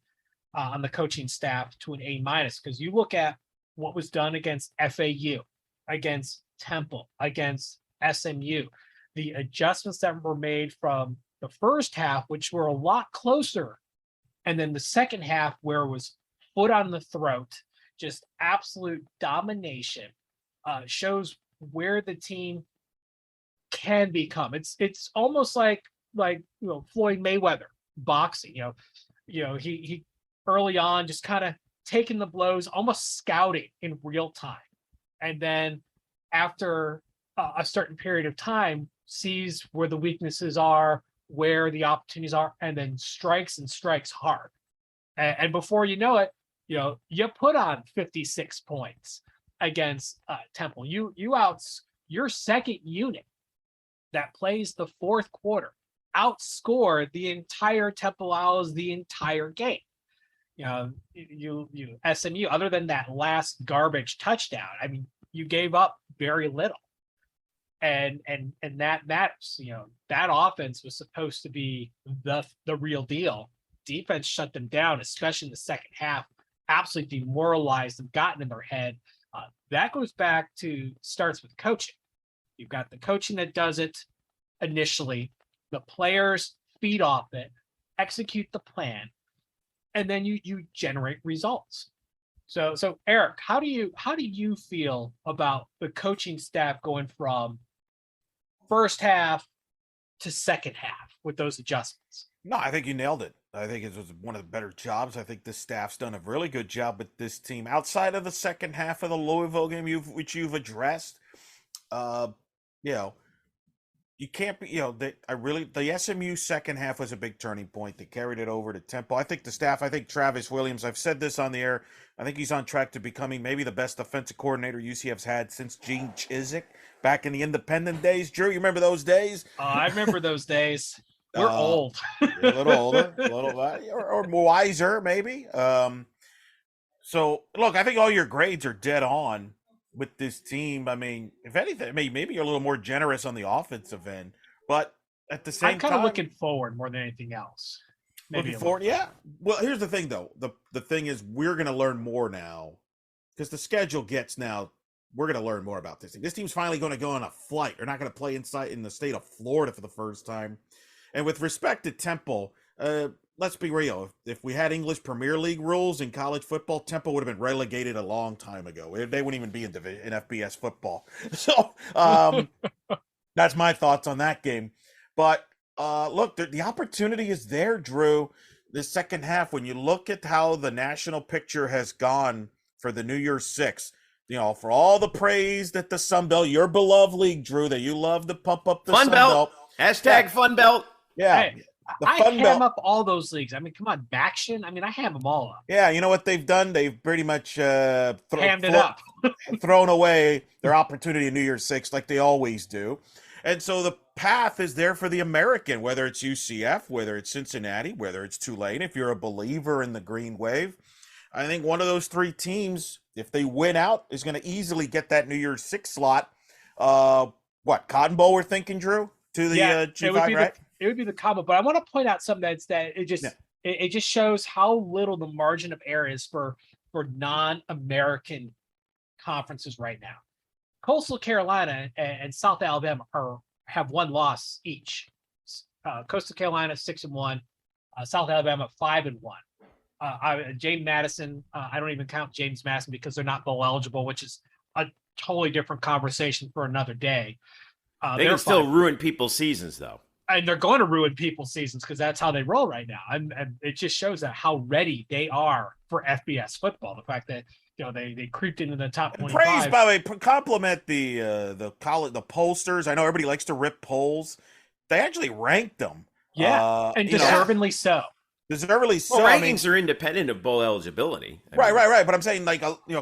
on the coaching staff to an A minus. Because you look at what was done against FAU, against Temple, against SMU, the adjustments that were made from the first half, which were a lot closer. And then the second half, where it was foot on the throat, just absolute domination, shows where the team can become. It's almost like Floyd Mayweather boxing. He early on just kind of taking the blows, almost scouting in real time, and then after a certain period of time, sees where the weaknesses are, where the opportunities are, and then strikes hard. And before you know it, you put on 56 points against Temple. Your second unit that plays the fourth quarter outscored the entire Temple Owls the entire game. You SMU, other than that last garbage touchdown, I mean, you gave up very little. And that matters. That offense was supposed to be the real deal. Defense shut them down, especially in the second half. Absolutely demoralized them, gotten in their head. That goes back to starts with coaching. You've got the coaching that does it initially. The players feed off it, execute the plan, and then you generate results. So Eric, how do you feel about the coaching staff going from first half to second half with those adjustments? No, I think you nailed it. I think it was one of the better jobs. I think the staff's done a really good job with this team outside of the second half of the Louisville game, which you've addressed. You can't be, the SMU second half was a big turning point. They carried it over to Temple. I think the staff, Travis Williams, I've said this on the air, I think he's on track to becoming maybe the best offensive coordinator UCF's had since Gene Chizik back in the independent days. Drew, you remember those days? I remember those days. We're old. A little older, a little or more wiser, maybe. So, look, I think all your grades are dead on with this team. I mean, if anything, maybe you're a little more generous on the offensive end, but at the same time, I'm kind of looking forward more than anything else. Looking forward, yeah. Well, here's the thing, though. The thing is, we're going to learn more now because the schedule gets now. We're going to learn more about this thing. This team's finally going to go on a flight. They're not going to play inside in the state of Florida for the first time. And with respect to Temple, let's be real. If we had English Premier League rules in college football, Temple would have been relegated a long time ago. They wouldn't even be in FBS football. So that's my thoughts on that game. But look, the opportunity is there, Drew. The second half, when you look at how the national picture has gone for the New Year's Six, for all the praise that the Sun Belt, your beloved league, Drew, that you love to pump up the Sun Belt. Hashtag Fun Belt. Yeah. Hey, I ham up all those leagues. I mean, come on, Baction. I mean, I ham them all up. Yeah, you know what they've done? They've pretty much hammed it up. thrown away their opportunity in New Year's Six like they always do. And so the path is there for the American, whether it's UCF, whether it's Cincinnati, whether it's Tulane. If you're a believer in the Green Wave, I think one of those three teams, if they win out, is going to easily get that New Year's Six slot. Cotton Bowl we're thinking, Drew? To the G5, right? It would be the combo, but I want to point out something it just shows how little the margin of error is for non-American conferences right now. Coastal Carolina and South Alabama have one loss each. Coastal Carolina 6-1, South Alabama 5-1. James Madison, I don't even count James Madison because they're not bowl eligible, which is a totally different conversation for another day. They can still ruin people's seasons, though. And they're going to ruin people's seasons because that's how they roll right now. And it just shows that how ready they are for FBS football. The fact that they creeped into the top 25. Praise, by the way, compliment the pollsters. I know everybody likes to rip polls. They actually ranked them. Yeah, and deservedly so. Deservedly so. Well, rankings are independent of bowl eligibility. Right. But I'm saying,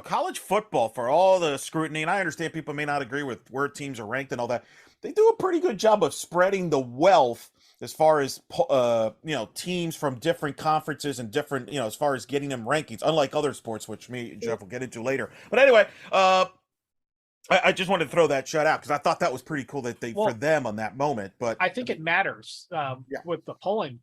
college football, for all the scrutiny, and I understand people may not agree with where teams are ranked and all that, they do a pretty good job of spreading the wealth as far as teams from different conferences and different, as far as getting them rankings, unlike other sports, which me and Jeff will get into later. But anyway, I just wanted to throw that shout out because I thought that was pretty cool for them on that moment. But I think it matters with the polling.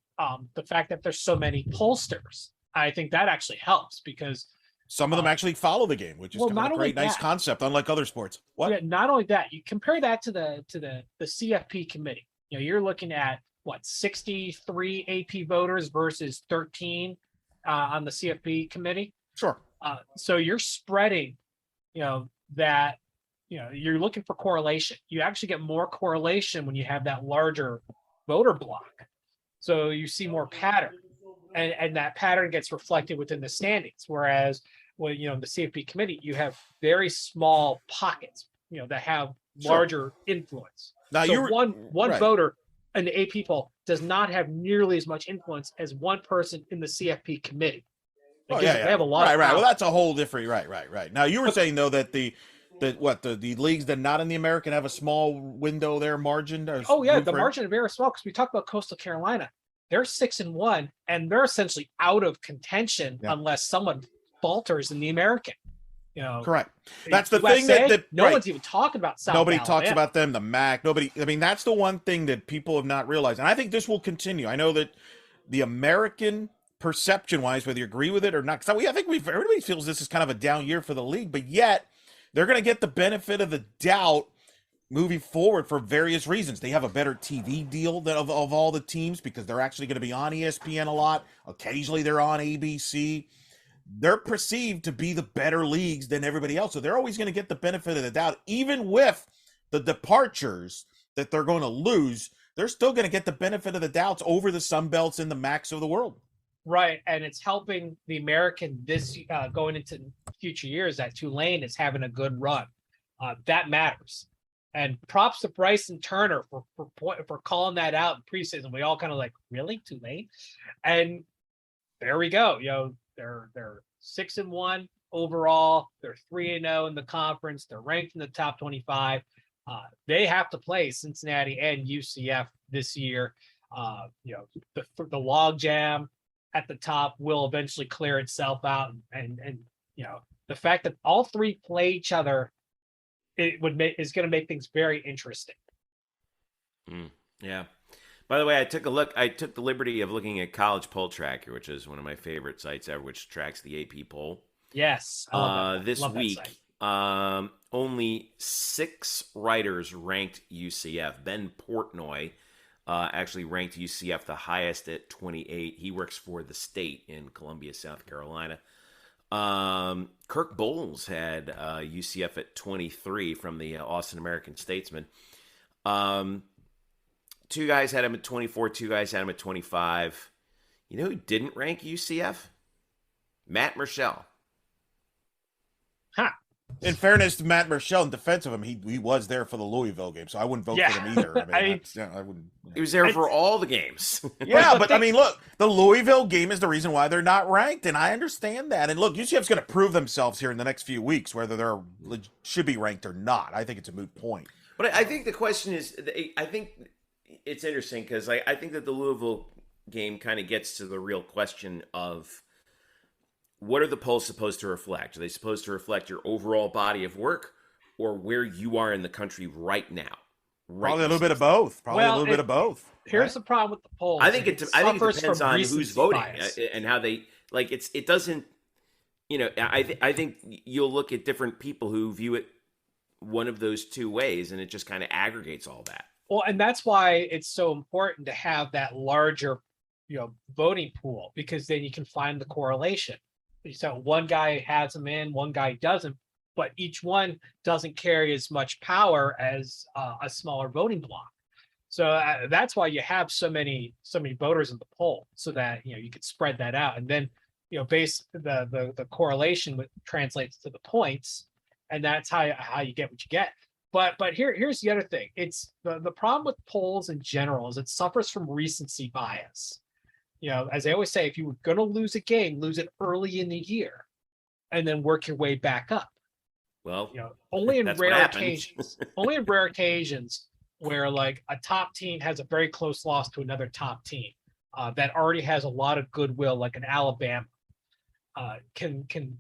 The fact that there's so many pollsters, I think that actually helps because some of them actually follow the game, which is kind of a great, nice concept, unlike other sports. What? Yeah, not only that, you compare that to the CFP committee. You're looking at 63 AP voters versus 13 on the CFP committee. Sure. So you're spreading, that, you're looking for correlation. You actually get more correlation when you have that larger voter block. So you see more pattern, and that pattern gets reflected within the standings. Whereas, in the CFP committee, you have very small pockets, that have larger influence. Now so one right. voter in the AP poll does not have nearly as much influence as one person in the CFP committee. They have a lot of right. Well, that's a whole different right. Now you were saying though that the leagues that not in the American have a small window there margin. The margin of error is small because we talked about Coastal Carolina. They're 6-1, and they're essentially out of contention unless someone falters in the American. Correct. That's the USA, thing that no one's even talking about South Nobody Alabama. talks about them, the MAC. Nobody. I mean, that's the one thing that people have not realized, and I think this will continue. I know that the American perception-wise, whether you agree with it or not, because I think everybody feels this is kind of a down year for the league, but yet they're going to get the benefit of the doubt moving forward for various reasons. They have a better TV deal of all the teams because they're actually going to be on ESPN a lot. Occasionally, they're on ABC. They're perceived to be the better leagues than everybody else. So they're always going to get the benefit of the doubt. Even with the departures that they're going to lose, they're still going to get the benefit of the doubts over the Sunbelts and the Macs of the world. Right. And it's helping the American this going into future years that Tulane is having a good run. That matters. And props to Bryson Turner for calling that out in preseason. We all kind of like, really, Tulane? And there we go. They're 6-1 overall. They're 3-0 in the conference. They're ranked in the top 25. They have to play Cincinnati and UCF this year. The log jam at the top will eventually clear itself out, and the fact that all three play each other, is going to make things very interesting. Yeah. By the way, I took the liberty of looking at College Poll Tracker, which is one of my favorite sites ever, which tracks the AP poll. Yes. This week, only 6 writers ranked UCF. Ben Portnoy actually ranked UCF the highest at 28. He works for The State in Columbia, South Carolina. Kirk Bowles had UCF at 23 from the Austin American-Statesman. 2 guys had him at 24. 2 guys had him at 25. You know who didn't rank UCF? Matt Murschel. Huh. In fairness to Matt Murschel, in defense of him, he was there for the Louisville game, so I wouldn't vote for him either. I wouldn't. He was there for all the games. Yeah, but I mean, look, the Louisville game is the reason why they're not ranked, and I understand that. And look, UCF's going to prove themselves here in the next few weeks, whether they're should be ranked or not. I think it's a moot point. But I think the question is, I think it's interesting because I think that the Louisville game kind of gets to the real question of what are the polls supposed to reflect? Are they supposed to reflect your overall body of work or where you are in the country right now? Probably a little bit of both. Bit of both. Here's the problem with the polls. I think it depends on who's voting and how they like. It doesn't. I think you'll look at different people who view it one of those two ways, and it just kind of aggregates all that. Well, and that's why it's so important to have that larger, voting pool, because then you can find the correlation. So one guy has them in, one guy doesn't, but each one doesn't carry as much power as a smaller voting block. So that's why you have so many voters in the poll, so that you could spread that out, and then base the correlation translates to the points, and that's how you get what you get. But here's the other thing. It's the problem with polls in general is it suffers from recency bias. As I always say, if you were going to lose a game, lose it early in the year, and then work your way back up. Well, only in rare occasions where like a top team has a very close loss to another top team that already has a lot of goodwill, like an Alabama, can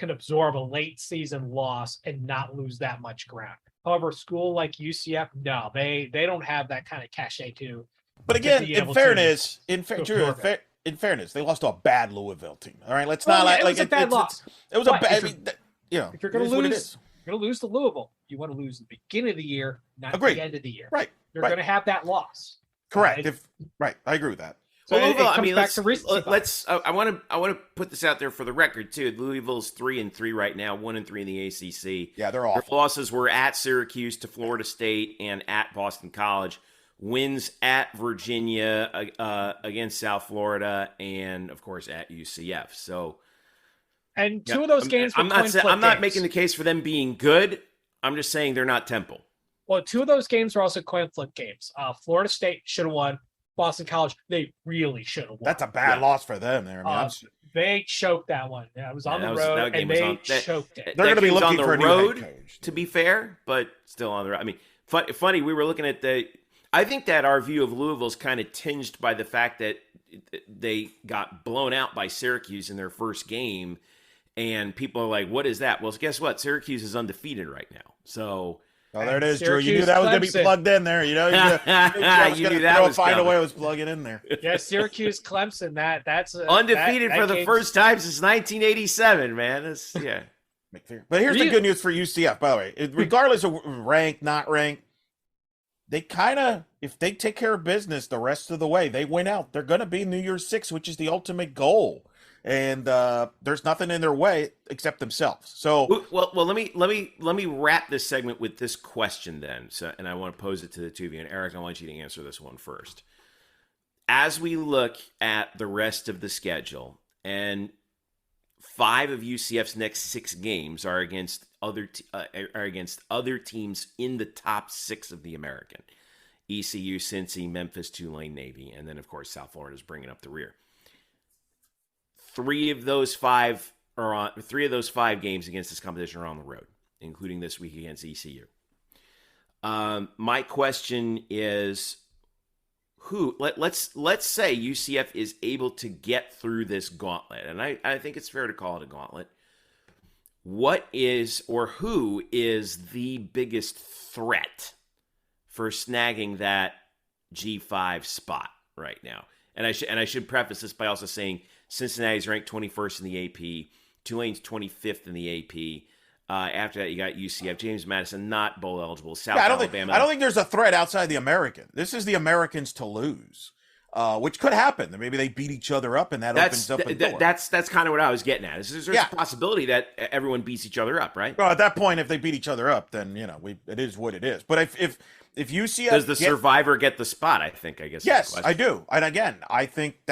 absorb a late season loss and not lose that much ground. However, a school like UCF, no, they don't have that kind of cachet to. But again, in fairness, they lost to a bad Louisville team. All right, let's not it was a bad loss. It was a bad. If you're going to lose, to Louisville. You want to lose at the beginning of the year, not the end of the year. Right. You're going to have that loss. Correct. I agree with that. So Louisville, I want to put this out there for the record too. Louisville's 3-3 right now, 1-3 in the ACC. Yeah, they're awful. Their losses were at Syracuse, to Florida State, and at Boston College. Wins at Virginia, against South Florida, and of course at UCF. So, and two of those games. I'm not making the case for them being good. I'm just saying they're not Temple. Well, two of those games were also coin flip games. Florida State should have won. Boston College, they really should have won. That's a bad loss for them there. I mean, they choked that one. Yeah, it was on the road, and they choked it. They're going to be looking for a new head coach, to be fair, but still on the road. I mean, funny, we were looking at I think that our view of Louisville is kind of tinged by the fact that they got blown out by Syracuse in their first game, and people are like, what is that? Well, guess what? Syracuse is undefeated right now. So... Oh, there it is, Drew. You knew that was going to be plugged in there. You know, you knew that was find a way it was plugging in there. Yeah, Syracuse, Clemson. That's undefeated for the first time since 1987, man. But here's the good news for UCF, by the way. Regardless of rank, not rank, they kind of, if they take care of business the rest of the way, they win out. They're going to be New Year's Six, which is the ultimate goal. And there's nothing in their way except themselves. So well, let me wrap this segment with this question then. And I want to pose it to the two of you. And Eric, I want you to answer this one first. As we look at the rest of the schedule, and 5 of UCF's next 6 games are against other teams in the top 6 of the American: ECU, Cincy, Memphis, Tulane, Navy, and then of course South Florida is bringing up the rear. 3 of those 5 games against this competition are on the road, including this week against ECU. My question is, let's say UCF is able to get through this gauntlet, and I think it's fair to call it a gauntlet. What is, or who is the biggest threat for snagging that G5 spot right now? And I should preface this by also saying Cincinnati's ranked 21st in the AP. Tulane's 25th in the AP. After that, you got UCF. James Madison, not bowl eligible. Alabama. I don't think there's a threat outside the American. This is the Americans to lose, which could happen. Maybe they beat each other up, and that opens up a door. That's kind of what I was getting at. There's a possibility that everyone beats each other up, right? Well, at that point, if they beat each other up, then it is what it is. But if UCF does the survivor get the spot? I guess. Yes, I do. And again, I think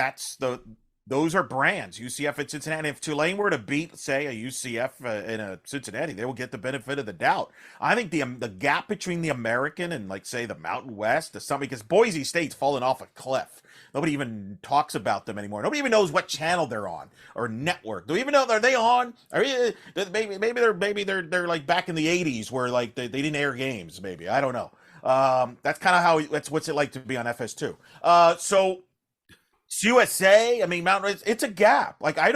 those are brands. UCF and Cincinnati. If Tulane were to beat, say, a UCF and a Cincinnati, they will get the benefit of the doubt. I think the gap between the American and, like, say, the Mountain West is something, because Boise State's fallen off a cliff. Nobody even talks about them anymore. Nobody even knows what channel they're on or network. Do we even know, are they on? Maybe they're like back in the 80s where, like, they didn't air games. Maybe, I don't know. That's kind of what's it like to be on FS2. So it's USA. I mean, it's a gap. Like, I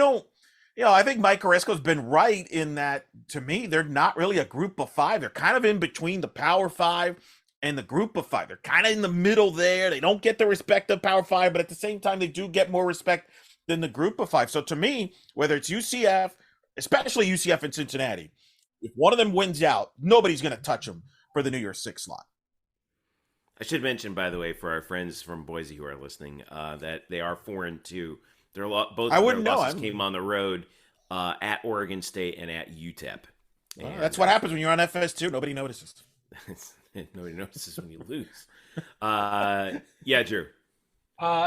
think Mike Oresco's been right in that, to me, they're not really a group of 5. They're kind of in between the Power 5 and the group of 5. They're kind of in the middle there. They don't get the respect of Power 5, but at the same time, they do get more respect than the group of 5. So to me, whether it's UCF, especially UCF and Cincinnati, if one of them wins out, nobody's going to touch them for the New Year's Six slot. I should mention, by the way, for our friends from Boise who are listening, that they are 4-2. They're both of their losses came on the road at Oregon State and at UTEP. Well, that's what happens when you're on FS2. Nobody notices. Nobody notices when you lose. Yeah, Drew.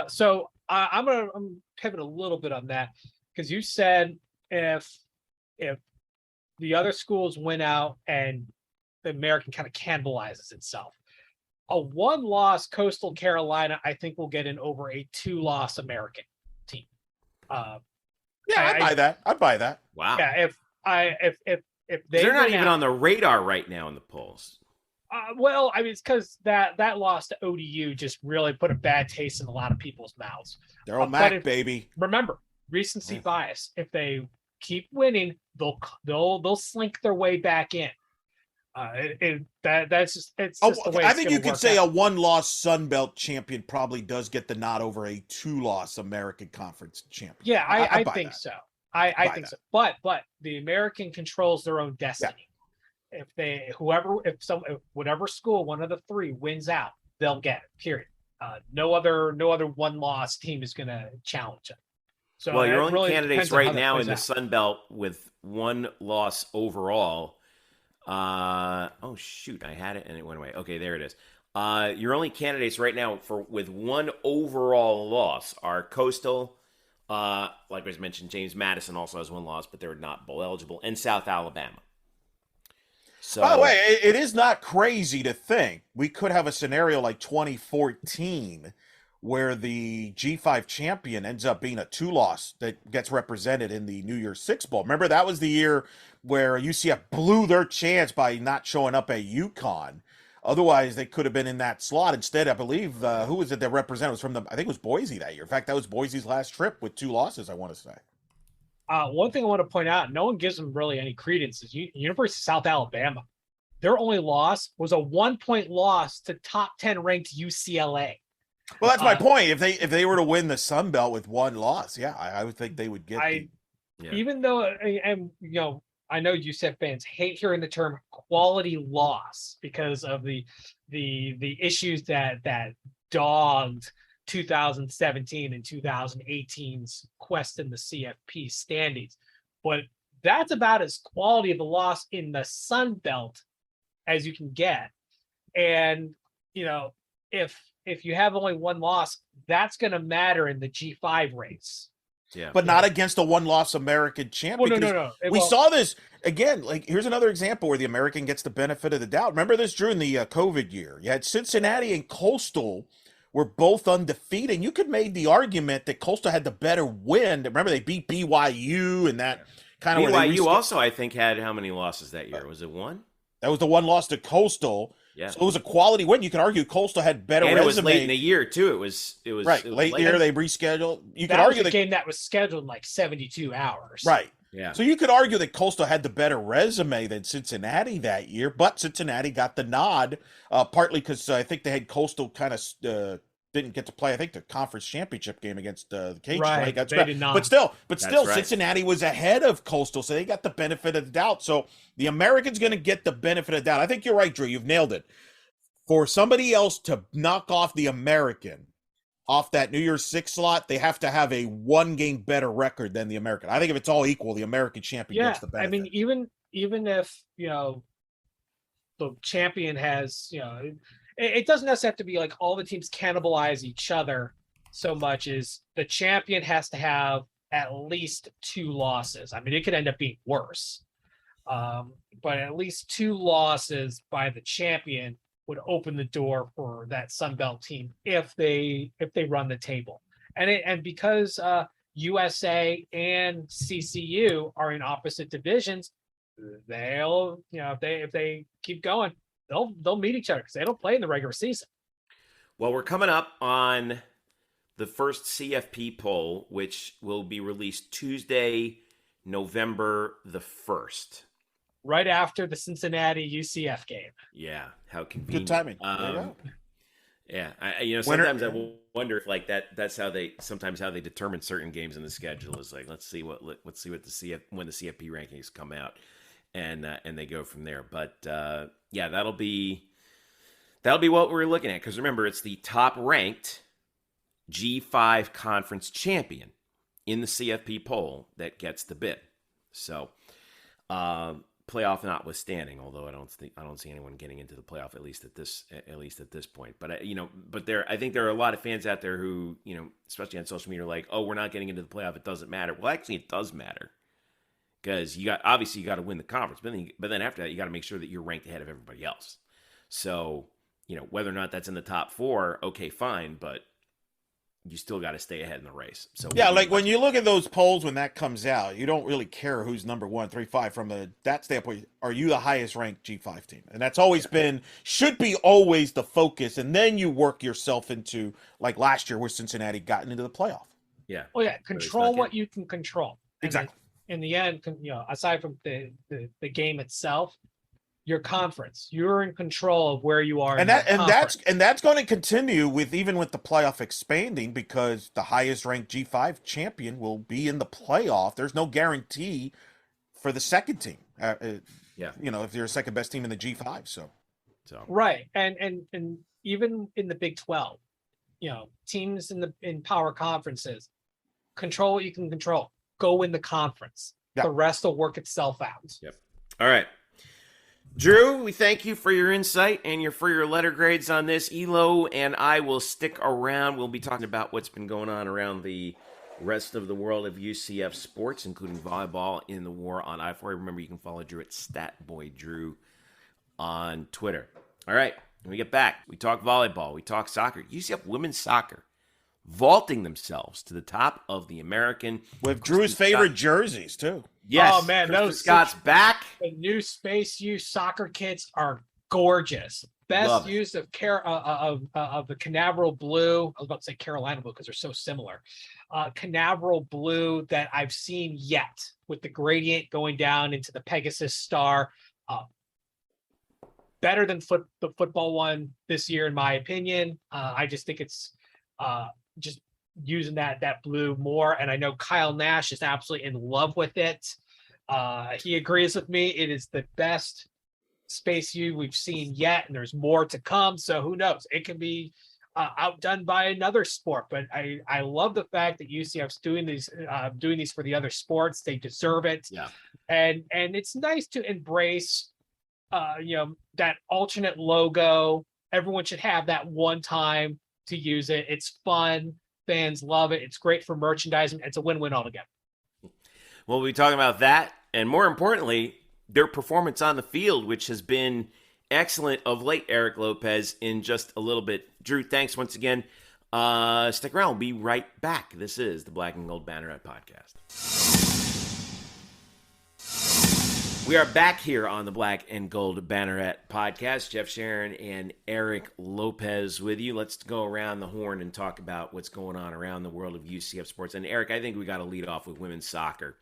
So I'm pivot a little bit on that, because you said if the other schools win out and the American kind of cannibalizes itself. A 1-loss Coastal Carolina, I think, will get in over a 2-loss American team. I'd buy that. I'd buy that. Wow. Yeah, if they're not even on the radar right now in the polls. Well, I mean, it's because that loss to ODU just really put a bad taste in a lot of people's mouths. They're on Mac, baby. Remember, recency bias. If they keep winning, they'll slink their way back in. That's just the way. I think you could say a 1-loss Sun Belt champion probably does get the nod over a 2-loss American Conference champion. Yeah, I think so. I think so. But the American controls their own destiny. Yeah. If whatever school, one of the 3 wins out, they'll get it. Period. No other 1-loss team is going to challenge them. So, well, your only candidates right now in the Sun Belt with 1 loss overall. Oh shoot, I had it and it went away. Okay, there it is. Your only candidates right now with 1 overall loss are Coastal, like I was mentioned, James Madison also has 1 loss, but they're not bowl eligible, and South Alabama. So, by the way, it is not crazy to think we could have a scenario like 2014 where the G5 champion ends up being a 2-loss that gets represented in the New Year's Six Bowl. Remember, that was the year where UCF blew their chance by not showing up at UConn. Otherwise, they could have been in that slot. Instead, I believe, who was it that represented? It was I think it was Boise that year. In fact, that was Boise's last trip with 2 losses, I want to say. One thing I want to point out, no one gives them really any credence, is University of South Alabama. Their only loss was a 1-point loss to top 10 ranked UCLA. Well, that's my point. If they were to win the Sun Belt with 1 loss, yeah, I would think they would get. Even though, and I know UCF fans hate hearing the term quality loss because of the issues that dogged 2017 and 2018's quest in the CFP standings, but that's about as quality of a loss in the Sun Belt as you can get. And if you have only 1 loss, that's going to matter in the G5 race. Yeah, but not against a 1-loss American champion. Well, no. We saw this again. Like, here's another example where the American gets the benefit of the doubt. Remember this, Drew, in the COVID year. You had Cincinnati and Coastal were both undefeated. You could make the argument that Coastal had the better win. Remember, they beat BYU and that kind of. BYU also, I think, had how many losses that year? Was it 1? That was the 1 loss to Coastal. Yeah. So it was a quality win. You could argue Coastal had better and resume. It was late in the year too. It was right. Late in the year, they rescheduled. You could that argue was a game that was scheduled in like 72 hours. Right. Yeah. So you could argue that Coastal had the better resume than Cincinnati that year, but Cincinnati got the nod, partly because I think they had Coastal kind of didn't get to play. I think the conference championship game against the Cajuns. Right. That's they right. did not. But still, right. Cincinnati was ahead of Coastal, so they got the benefit of the doubt. So the American's going to get the benefit of the doubt. I think you're right, Drew. You've nailed it. For somebody else to knock off the American off that New Year's Six slot, they have to have a 1-game better record than the American. I think if it's all equal, the American champion gets the benefit. I mean, even if the champion has it doesn't necessarily have to be like all the teams cannibalize each other so much as the champion has to have at least 2 losses. I mean, it could end up being worse, but at least 2 losses by the champion would open the door for that Sun Belt team if they run the table. And because USA and CCU are in opposite divisions, they'll if they keep going, they'll meet each other because they don't play in the regular season. Well, we're coming up on the first CFP poll, which will be released Tuesday, November the 1st. Right after the Cincinnati UCF game. Yeah, how convenient. Good timing. There you go. Yeah, sometimes I wonder if like that's how they determine certain games in the schedule is like let's see what the CFP rankings come out, and they go from there. But that'll be what we're looking at because remember it's the top ranked G5 conference champion in the CFP poll that gets the bid. So. Playoff notwithstanding, although I don't see anyone getting into the playoff at least at this point. But I think there are a lot of fans out there who especially on social media are like, oh, we're not getting into the playoff. It doesn't matter. Well, actually, it does matter because you got to win the conference, but then after that, you got to make sure that you're ranked ahead of everybody else. So whether or not that's in the top 4, okay, fine, but you still got to stay ahead in the race. So yeah, like when you look at those polls when that comes out, you don't really care who's number 1, 3, 5 from that standpoint. Are you the highest ranked G5 team? And that's always should be always the focus. And then you work yourself into like last year where Cincinnati gotten into the playoff. Yeah. Oh yeah, control what you can control. Exactly. In the end, aside from the game itself, your conference, you're in control of where you are, and that's going to continue with the playoff expanding because the highest ranked G5 champion will be in the playoff. There's no guarantee for the second team. If you're a second best team in the G5, so right, and even in the Big 12, teams in power conferences control what you can control. Go win the conference. Yeah. The rest will work itself out. Yep. All right. Drew, we thank you for your insight and for your letter grades on this. Elo and I will stick around. We'll be talking about what's been going on around the rest of the world of UCF sports, including volleyball in the war on I-4. Remember, you can follow Drew at StatBoyDrew on Twitter. All right, when we get back, we talk volleyball, we talk soccer. UCF women's soccer vaulting themselves to the top of the American. With Drew's favorite jerseys, too. Yes. Oh, man, those Scott's back. The new Space U soccer kits are gorgeous. Best use of the Canaveral blue. I was about to say Carolina blue because they're so similar. Canaveral blue that I've seen yet, with the gradient going down into the Pegasus star. Better than the football one this year, in my opinion. I just think it's just using that blue more. And I know Kyle Nash is absolutely in love with it. He agrees with me. It is the best Space U we've seen yet, and there's more to come. So who knows? It can be outdone by another sport. But I love the fact that UCF's doing these for the other sports. They deserve it. Yeah. And it's nice to embrace that alternate logo. Everyone should have that one time to use it. It's fun. Fans love it. It's great for merchandising. It's a win-win altogether. We'll be talking about that, and more importantly, their performance on the field, which has been excellent of late, Eric Lopez, in just a little bit. Drew, thanks once again. Stick around. We'll be right back. This is the Black and Gold Banneret Podcast. We are back here on the Black and Gold Banneret Podcast. Jeff Sharon and Eric Lopez with you. Let's go around the horn and talk about what's going on around the world of UCF sports. And Eric, I think we got to lead off with women's soccer.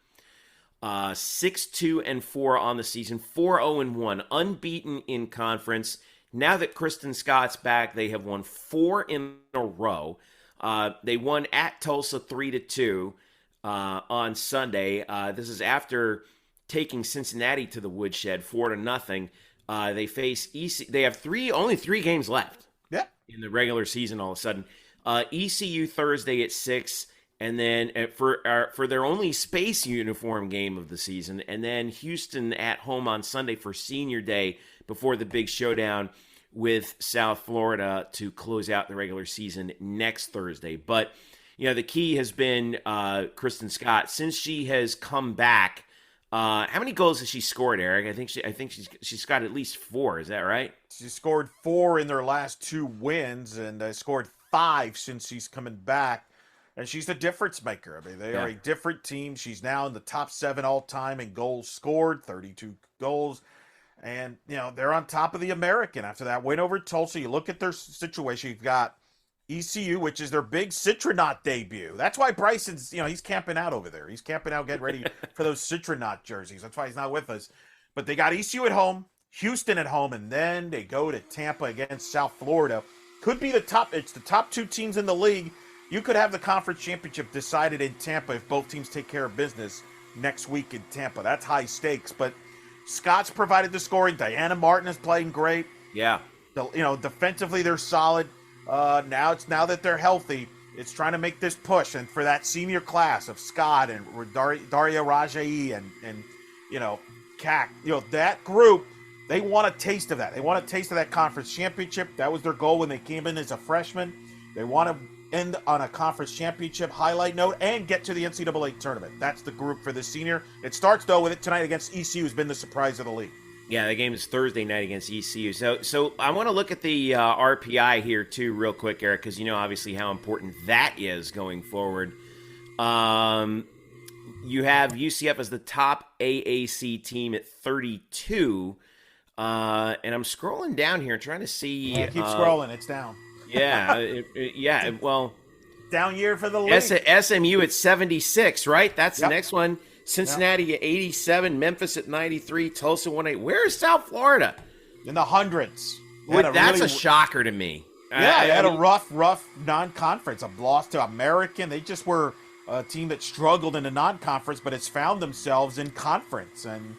6-2-4 on the season, 4-0-1, unbeaten in conference. Now that Kristen Scott's back, they have won 4 in a row. They won at Tulsa 3-2 on Sunday. This is after taking Cincinnati to the woodshed 4-0. They face ECU. They have only three games left. Yeah. In the regular season, all of a sudden, ECU Thursday at 6. And then for their only space uniform game of the season, and then Houston at home on Sunday for Senior Day before the big showdown with South Florida to close out the regular season next Thursday. But the key has been Kristen Scott since she has come back. How many goals has she scored, Eric? I think she's got at least 4. Is that right? She scored 4 in their last 2 wins, and scored 5 since she's coming back. And she's the difference maker. I mean, they are a different team. She's now in the top 7 all-time in goals scored, 32 goals. And, they're on top of the American after that win over Tulsa. You look at their situation. You've got ECU, which is their big Citronaut debut. That's why Bryson's, he's camping out over there. He's camping out, getting ready for those Citronaut jerseys. That's why he's not with us. But they got ECU at home, Houston at home, and then they go to Tampa against South Florida. Could be it's the top 2 teams in the league. You could have the conference championship decided in Tampa if both teams take care of business next week in Tampa. That's high stakes. But Scott's provided the scoring. Diana Martin is playing great. Yeah. Defensively they're solid. Now that they're healthy, it's trying to make this push. And for that senior class of Scott and Daria Rajayi and CAC, that group, they want a taste of that. They want a taste of that conference championship. That was their goal when they came in as a freshman. They want to end on a conference championship highlight note and get to the NCAA tournament. That's the group for the senior. It starts, though, with it tonight against ECU, who's been the surprise of the league. Yeah, the game is Thursday night against ECU. So I want to look at the RPI here, too, real quick, Eric, because obviously how important that is going forward. You have UCF as the top AAC team at 32. And I'm scrolling down here trying to see. Yeah, keep scrolling. It's down. Yeah, well, down year for the league. SMU at 76, right? That's the next one. Cincinnati at 87, Memphis at 93, Tulsa 108. Where is South Florida? In the hundreds. That's a shocker to me. Yeah, they had a rough non-conference, a loss to American. They just were a team that struggled in the non-conference, but it's found themselves in conference. And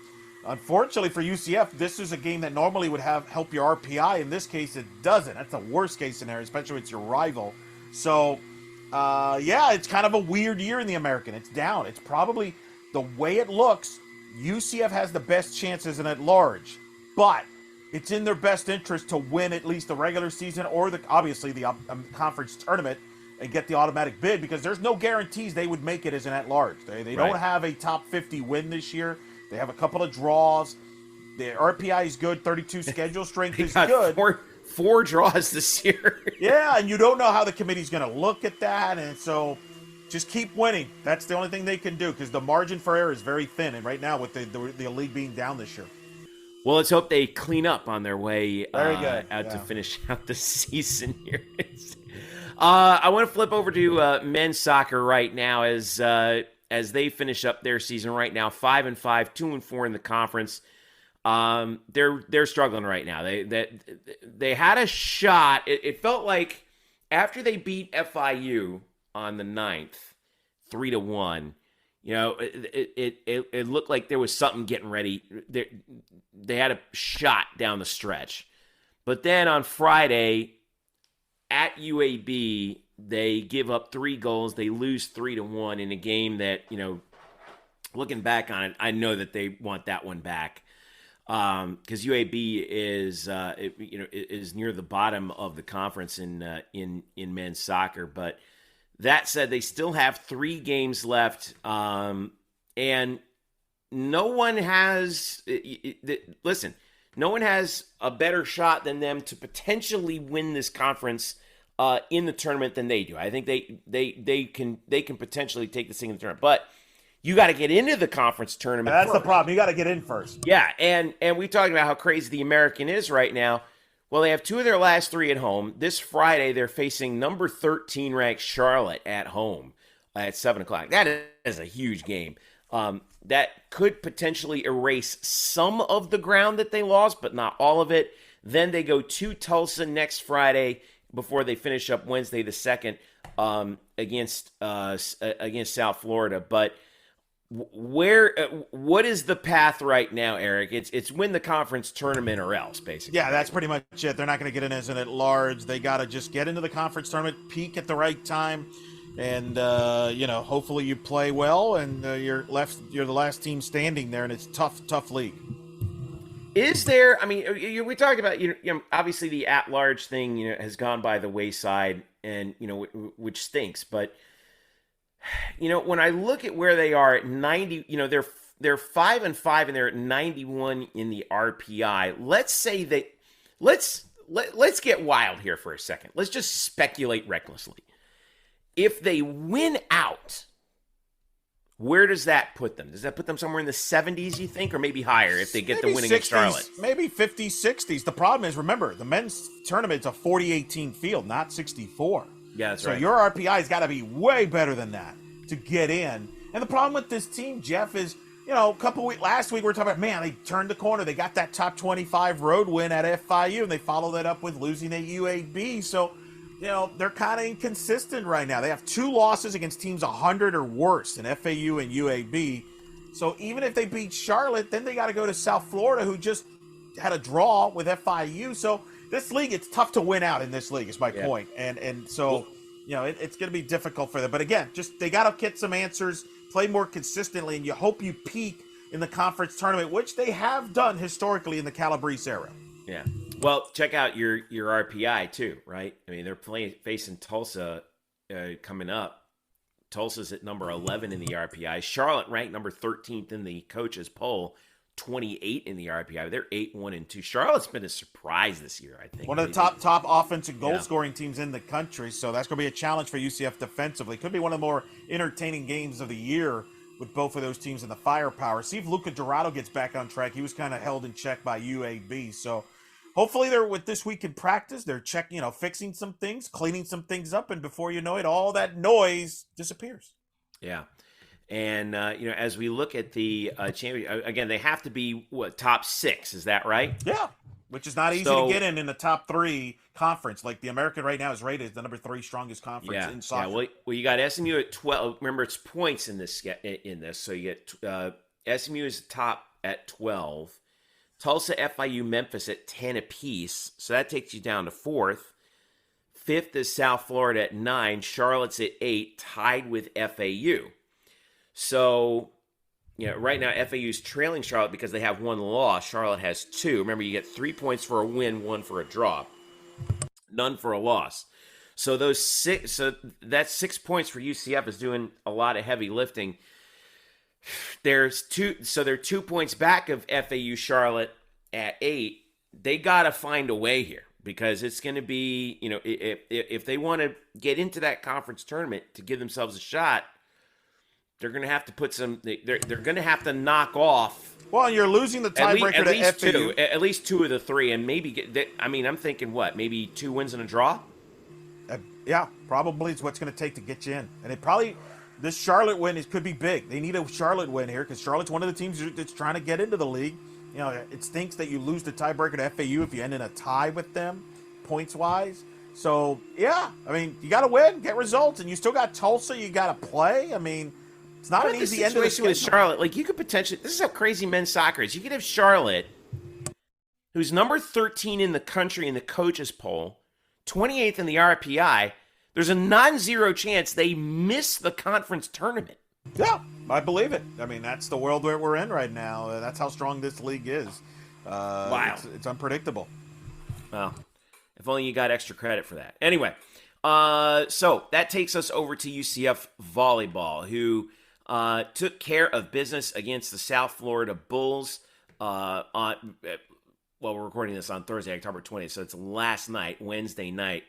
unfortunately for UCF, this is a game that normally would help your RPI. In this case, it doesn't. That's the worst case scenario, especially when it's your rival. So, it's kind of a weird year in the American. It's down. It's probably, the way it looks, UCF has the best chances in at large. But it's in their best interest to win at least the regular season or obviously the conference tournament and get the automatic bid, because there's no guarantees they would make it as an at large. They don't have a top 50 win this year. They have a couple of draws. The RPI is good. 32 schedule strength is got good. Four draws this year. Yeah, and you don't know how the committee's going to look at that, and so just keep winning. That's the only thing they can do because the margin for error is very thin, and right now with the league being down this year. Well, let's hope they clean up on their way out to finish out the season here. I want to flip over to men's soccer right now as they finish up their season right now, 5-5, 2-4 in the conference. They're struggling right now. They had a shot. It felt like after they beat FIU on the 9th, 3-1. You know, it looked like there was something getting ready. They had a shot down the stretch. But then on Friday at UAB, they give up 3 goals. They lose 3-1 in a game that, you know, looking back on it, I know that they want that one back. Because UAB is near the bottom of the conference in men's soccer. But that said, they still have 3 games left, and no one has no one has a better shot than them to potentially win this conference in the tournament than they do. I think they can potentially take this thing in the tournament, but you got to get into the conference tournament. That's first. the problem. You got to get in first. Yeah, and we talked about how crazy the American is right now. Well, they have 2 of their last 3 at home. This Friday, they're facing number 13 ranked Charlotte at home at 7 o'clock. That is a huge game. That could potentially erase some of the ground that they lost, but not all of it. Then they go to Tulsa next Friday before they finish up Wednesday the 2nd against South Florida. But what is the path right now, Eric? It's win the conference tournament or else, basically. Yeah, that's pretty much it. They're not going to get in as an at-large. They got to just get into the conference tournament, peak at the right time, and hopefully you play well, and you're the last team standing there, and it's tough league. Is there? I mean, we talked about obviously the at-large thing has gone by the wayside, and which stinks, but. When I look at where they are at 90, they're 5-5 and they're at 91 in the RPI. Let's say let's get wild here for a second. Let's just speculate recklessly. If they win out, where does that put them? Does that put them somewhere in the 70s, you think, or maybe higher if they get the win against Charlotte? Maybe 50s, 60s. The problem is, remember, the men's tournament's a 40-18 field, not 64. Yeah, that's so right. So your RPI's got to be way better than that to get in. And the problem with this team, Jeff, is, last week we were talking about, man, they turned the corner. They got that top 25 road win at FIU, and they followed that up with losing at UAB. So, they're kind of inconsistent right now. They have 2 losses against teams 100 or worse in FAU and UAB. So even if they beat Charlotte, then they got to go to South Florida, who just had a draw with FIU. So this league, it's tough to win out in this league, is my point. And so, it's going to be difficult for them. But again, just they got to get some answers, play more consistently, and you hope you peak in the conference tournament, which they have done historically in the Calabrese era. Yeah. Well, check out your RPI too, right? I mean, they're facing Tulsa coming up. Tulsa's at number 11 in the RPI. Charlotte ranked number 13th in the coaches poll. 28 in the RPI. They're 8-1-2. Charlotte's been a surprise this year, I think. One of the top offensive goal scoring teams in the country. So that's going to be a challenge for UCF defensively. Could be one of the more entertaining games of the year with both of those teams in the firepower. See if Luca Dorado gets back on track. He was kind of held in check by UAB. So hopefully they're with this week in practice. They're checking, fixing some things, cleaning some things up, and before you know it, all that noise disappears. Yeah. And, as we look at the championship, again, they have to be, top 6. Is that right? Yeah, which is not easy to get in the top 3 conference. Like the American right now is rated as the number 3 strongest conference in soccer. Yeah, well, you got SMU at 12. Remember, it's points in this. So you get SMU is top at 12. Tulsa, FIU, Memphis at 10 apiece. So that takes you down to 4th. 5th is South Florida at 9. Charlotte's at 8, tied with FAU. So, right now FAU's trailing Charlotte because they have 1 loss. Charlotte has 2. Remember, you get 3 points for a win, 1 for a draw, none for a loss. So that's 6 points for UCF is doing a lot of heavy lifting. They're 2 points back of FAU, Charlotte, at 8, they got to find a way here because it's going to be, if they want to get into that conference tournament to give themselves a shot, they're going to have to put they're going to have to knock off. Well, you're losing the tiebreaker to FAU. At least 2 of the 3, and maybe I'm thinking maybe 2 wins and a draw. Yeah, probably is what's going to take to get you in, and this Charlotte win could be big. They need a Charlotte win here because Charlotte's one of the teams that's trying to get into the league. It stinks that you lose the tiebreaker to FAU if you end in a tie with them, points wise. So yeah, you got to win, get results, and you still got Tulsa. You got to play. It's not an easy end of the situation with Charlotte. You could potentially. This is how crazy men's soccer is. You could have Charlotte, who's number 13 in the country in the coaches poll, 28th in the RPI. There's a non-zero chance they miss the conference tournament. Yeah, I believe it. That's the world that we're in right now. That's how strong this league is. Wow. It's unpredictable. Well, if only you got extra credit for that. Anyway, so that takes us over to UCF Volleyball, who took care of business against the South Florida Bulls we're recording this on Thursday, October 20th, so it's last night, Wednesday night.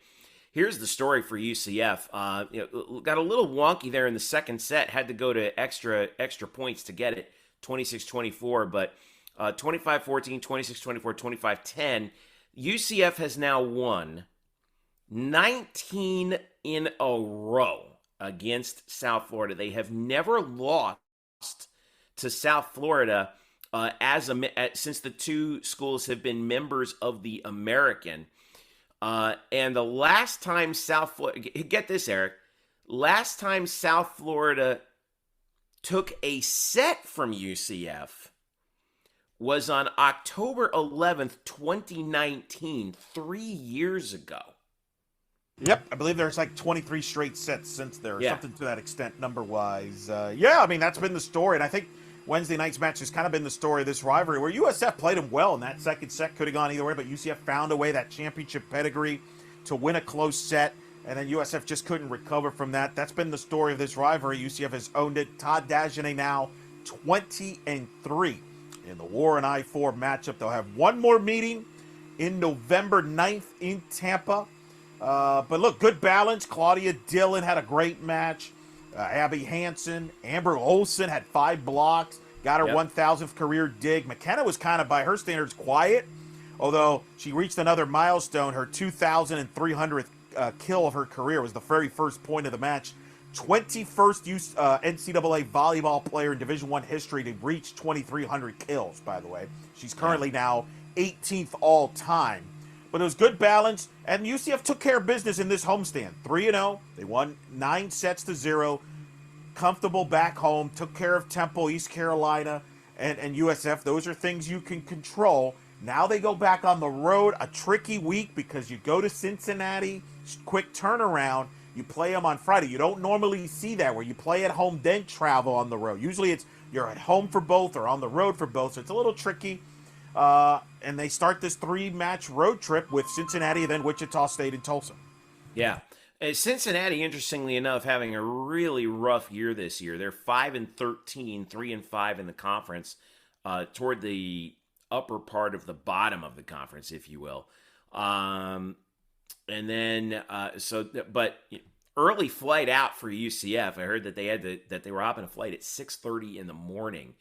Here's the story for UCF. Got a little wonky there in the second set. Had to go to extra points to get it, 26-24. But 25-14, 26-24, 25-10. UCF has now won 19 in a row against South Florida. They have never lost to South Florida since the 2 schools have been members of the American. And the last time South Florida, get this, Eric, last time South Florida took a set from UCF was on October 11th, 2019, 3 years ago. Yep, I believe there's 23 straight sets since there, something to that extent number-wise. That's been the story, and I think Wednesday night's match has kind of been the story of this rivalry, where USF played them well in that second set. Could have gone either way, but UCF found a way, that championship pedigree, to win a close set, and then USF just couldn't recover from that. That's been the story of this rivalry. UCF has owned it. Todd Dagenet now 20-3 in the War and I-4 matchup. They'll have one more meeting in November 9th in Tampa. But look, good balance. Claudia Dillon had a great match. Abby Hansen, Amber Olsen had 5 blocks, got her 1,000th career dig. McKenna was kind of, by her standards, quiet, although she reached another milestone. Her 2,300th kill of her career was the very first point of the match. 21st NCAA volleyball player in Division I history to reach 2,300 kills, by the way. She's currently now 18th all-time. But it was good balance, and UCF took care of business in this homestand. 3-0. They won 9-0. Comfortable back home. Took care of Temple, East Carolina, and USF. Those are things you can control. Now they go back on the road. A tricky week because you go to Cincinnati. Quick turnaround. You play them on Friday. You don't normally see that where you play at home, then travel on the road. Usually it's you're at home for both or on the road for both, so it's a little tricky. And they start this 3-match road trip with Cincinnati, then Wichita State and Tulsa. Yeah. Cincinnati, interestingly enough, having a really rough year this year. They're 5-13, 3-5 in the conference, toward the upper part of the bottom of the conference, if you will. And then, but early flight out for UCF. I heard that they were hopping a flight at 6:30 in the morning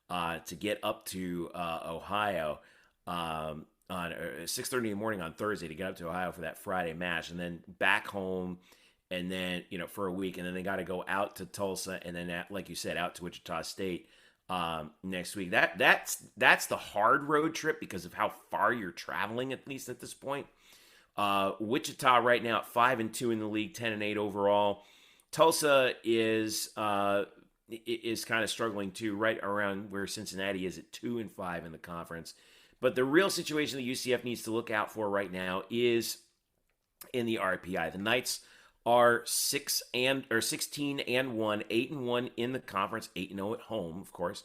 to get up to Ohio on 6:30 in the morning on Thursday to get up to Ohio for that Friday match, and then back home, and then for a week, and then they got to go out to Tulsa, and then like you said, out to Wichita State next week. That's the hard road trip because of how far you're traveling, at least at this point. Wichita right now at 5-2 in the league, 10-8 overall. Tulsa is kind of struggling too, right around where Cincinnati is at 2-5 in the conference. But the real situation that UCF needs to look out for right now is in the RPI. The Knights are 16-1, 8-1 in the conference, 8-0 at home, of course.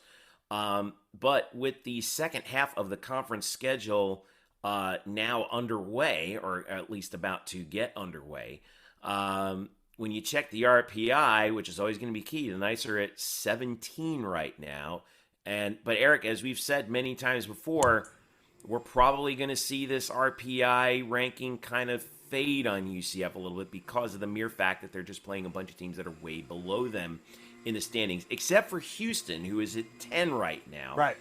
But with the second half of the conference schedule now underway, or at least about to get underway, when you check the RPI, which is always going to be key, the Knights are at 17 right now. But Eric, as we've said many times before, we're probably going to see this RPI ranking kind of fade on UCF a little bit because of the mere fact that they're just playing a bunch of teams that are way below them in the standings, except for Houston, who is at 10 right now. Right.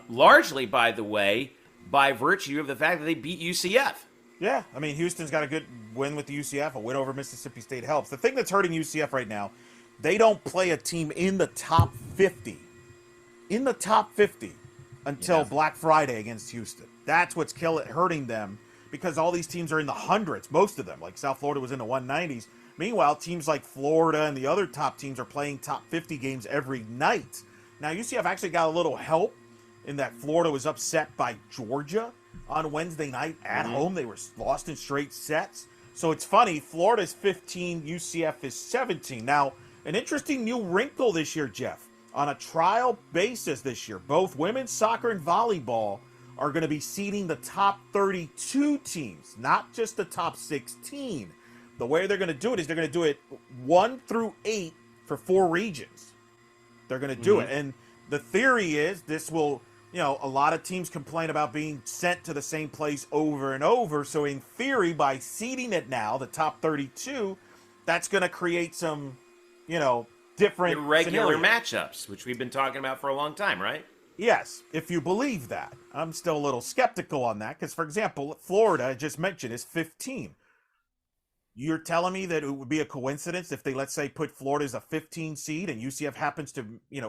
Largely, by the way, by virtue of the fact that they beat UCF. Yeah, I mean, Houston's got a good win with the UCF. A win over Mississippi State helps. The thing that's hurting UCF right now, they don't play a team in the top 50. In the top 50 until Black Friday against Houston. That's what's hurting them, because all these teams are in the hundreds, most of them. Like South Florida was in the 190s. Meanwhile, teams like Florida and the other top teams are playing top 50 games every night. Now, UCF actually got a little help in that Florida was upset by Georgia on Wednesday night at home. They were lost in straight sets. So it's funny, Florida's 15, UCF is 17. Now, an interesting new wrinkle this year, Jeff. On a trial basis this year, both women's soccer and volleyball are going to be seeding the top 32 teams, not just the top 16. The way they're going to do it is they're going to do it 1 through 8 for 4 regions. They're going to do it. And the theory is this will, a lot of teams complain about being sent to the same place over and over. So in theory, by seeding it now, the top 32, that's going to create some, different irregular scenarios. Matchups, which we've been talking about for a long time, right? Yes, if you believe that. I'm still a little skeptical on that because, for example, Florida, I just mentioned, is 15. You're telling me that it would be a coincidence if they, let's say, put Florida as a 15 seed and UCF happens to,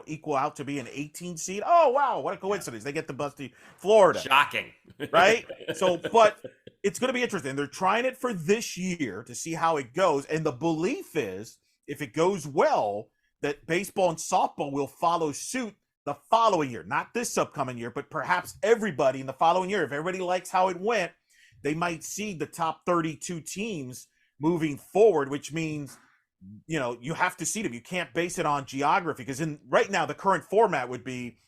equal out to be an 18 seed? Oh, wow, what a coincidence. They get the busty Florida. Shocking. Right? So, but it's going to be interesting. They're trying it for this year to see how it goes. And the belief is, if it goes well, that baseball and softball will follow suit the following year. Not this upcoming year, but perhaps everybody in the following year. If everybody likes how it went, they might seed the top 32 teams moving forward, which means, you have to seed them. You can't base it on geography because right now the current format would be,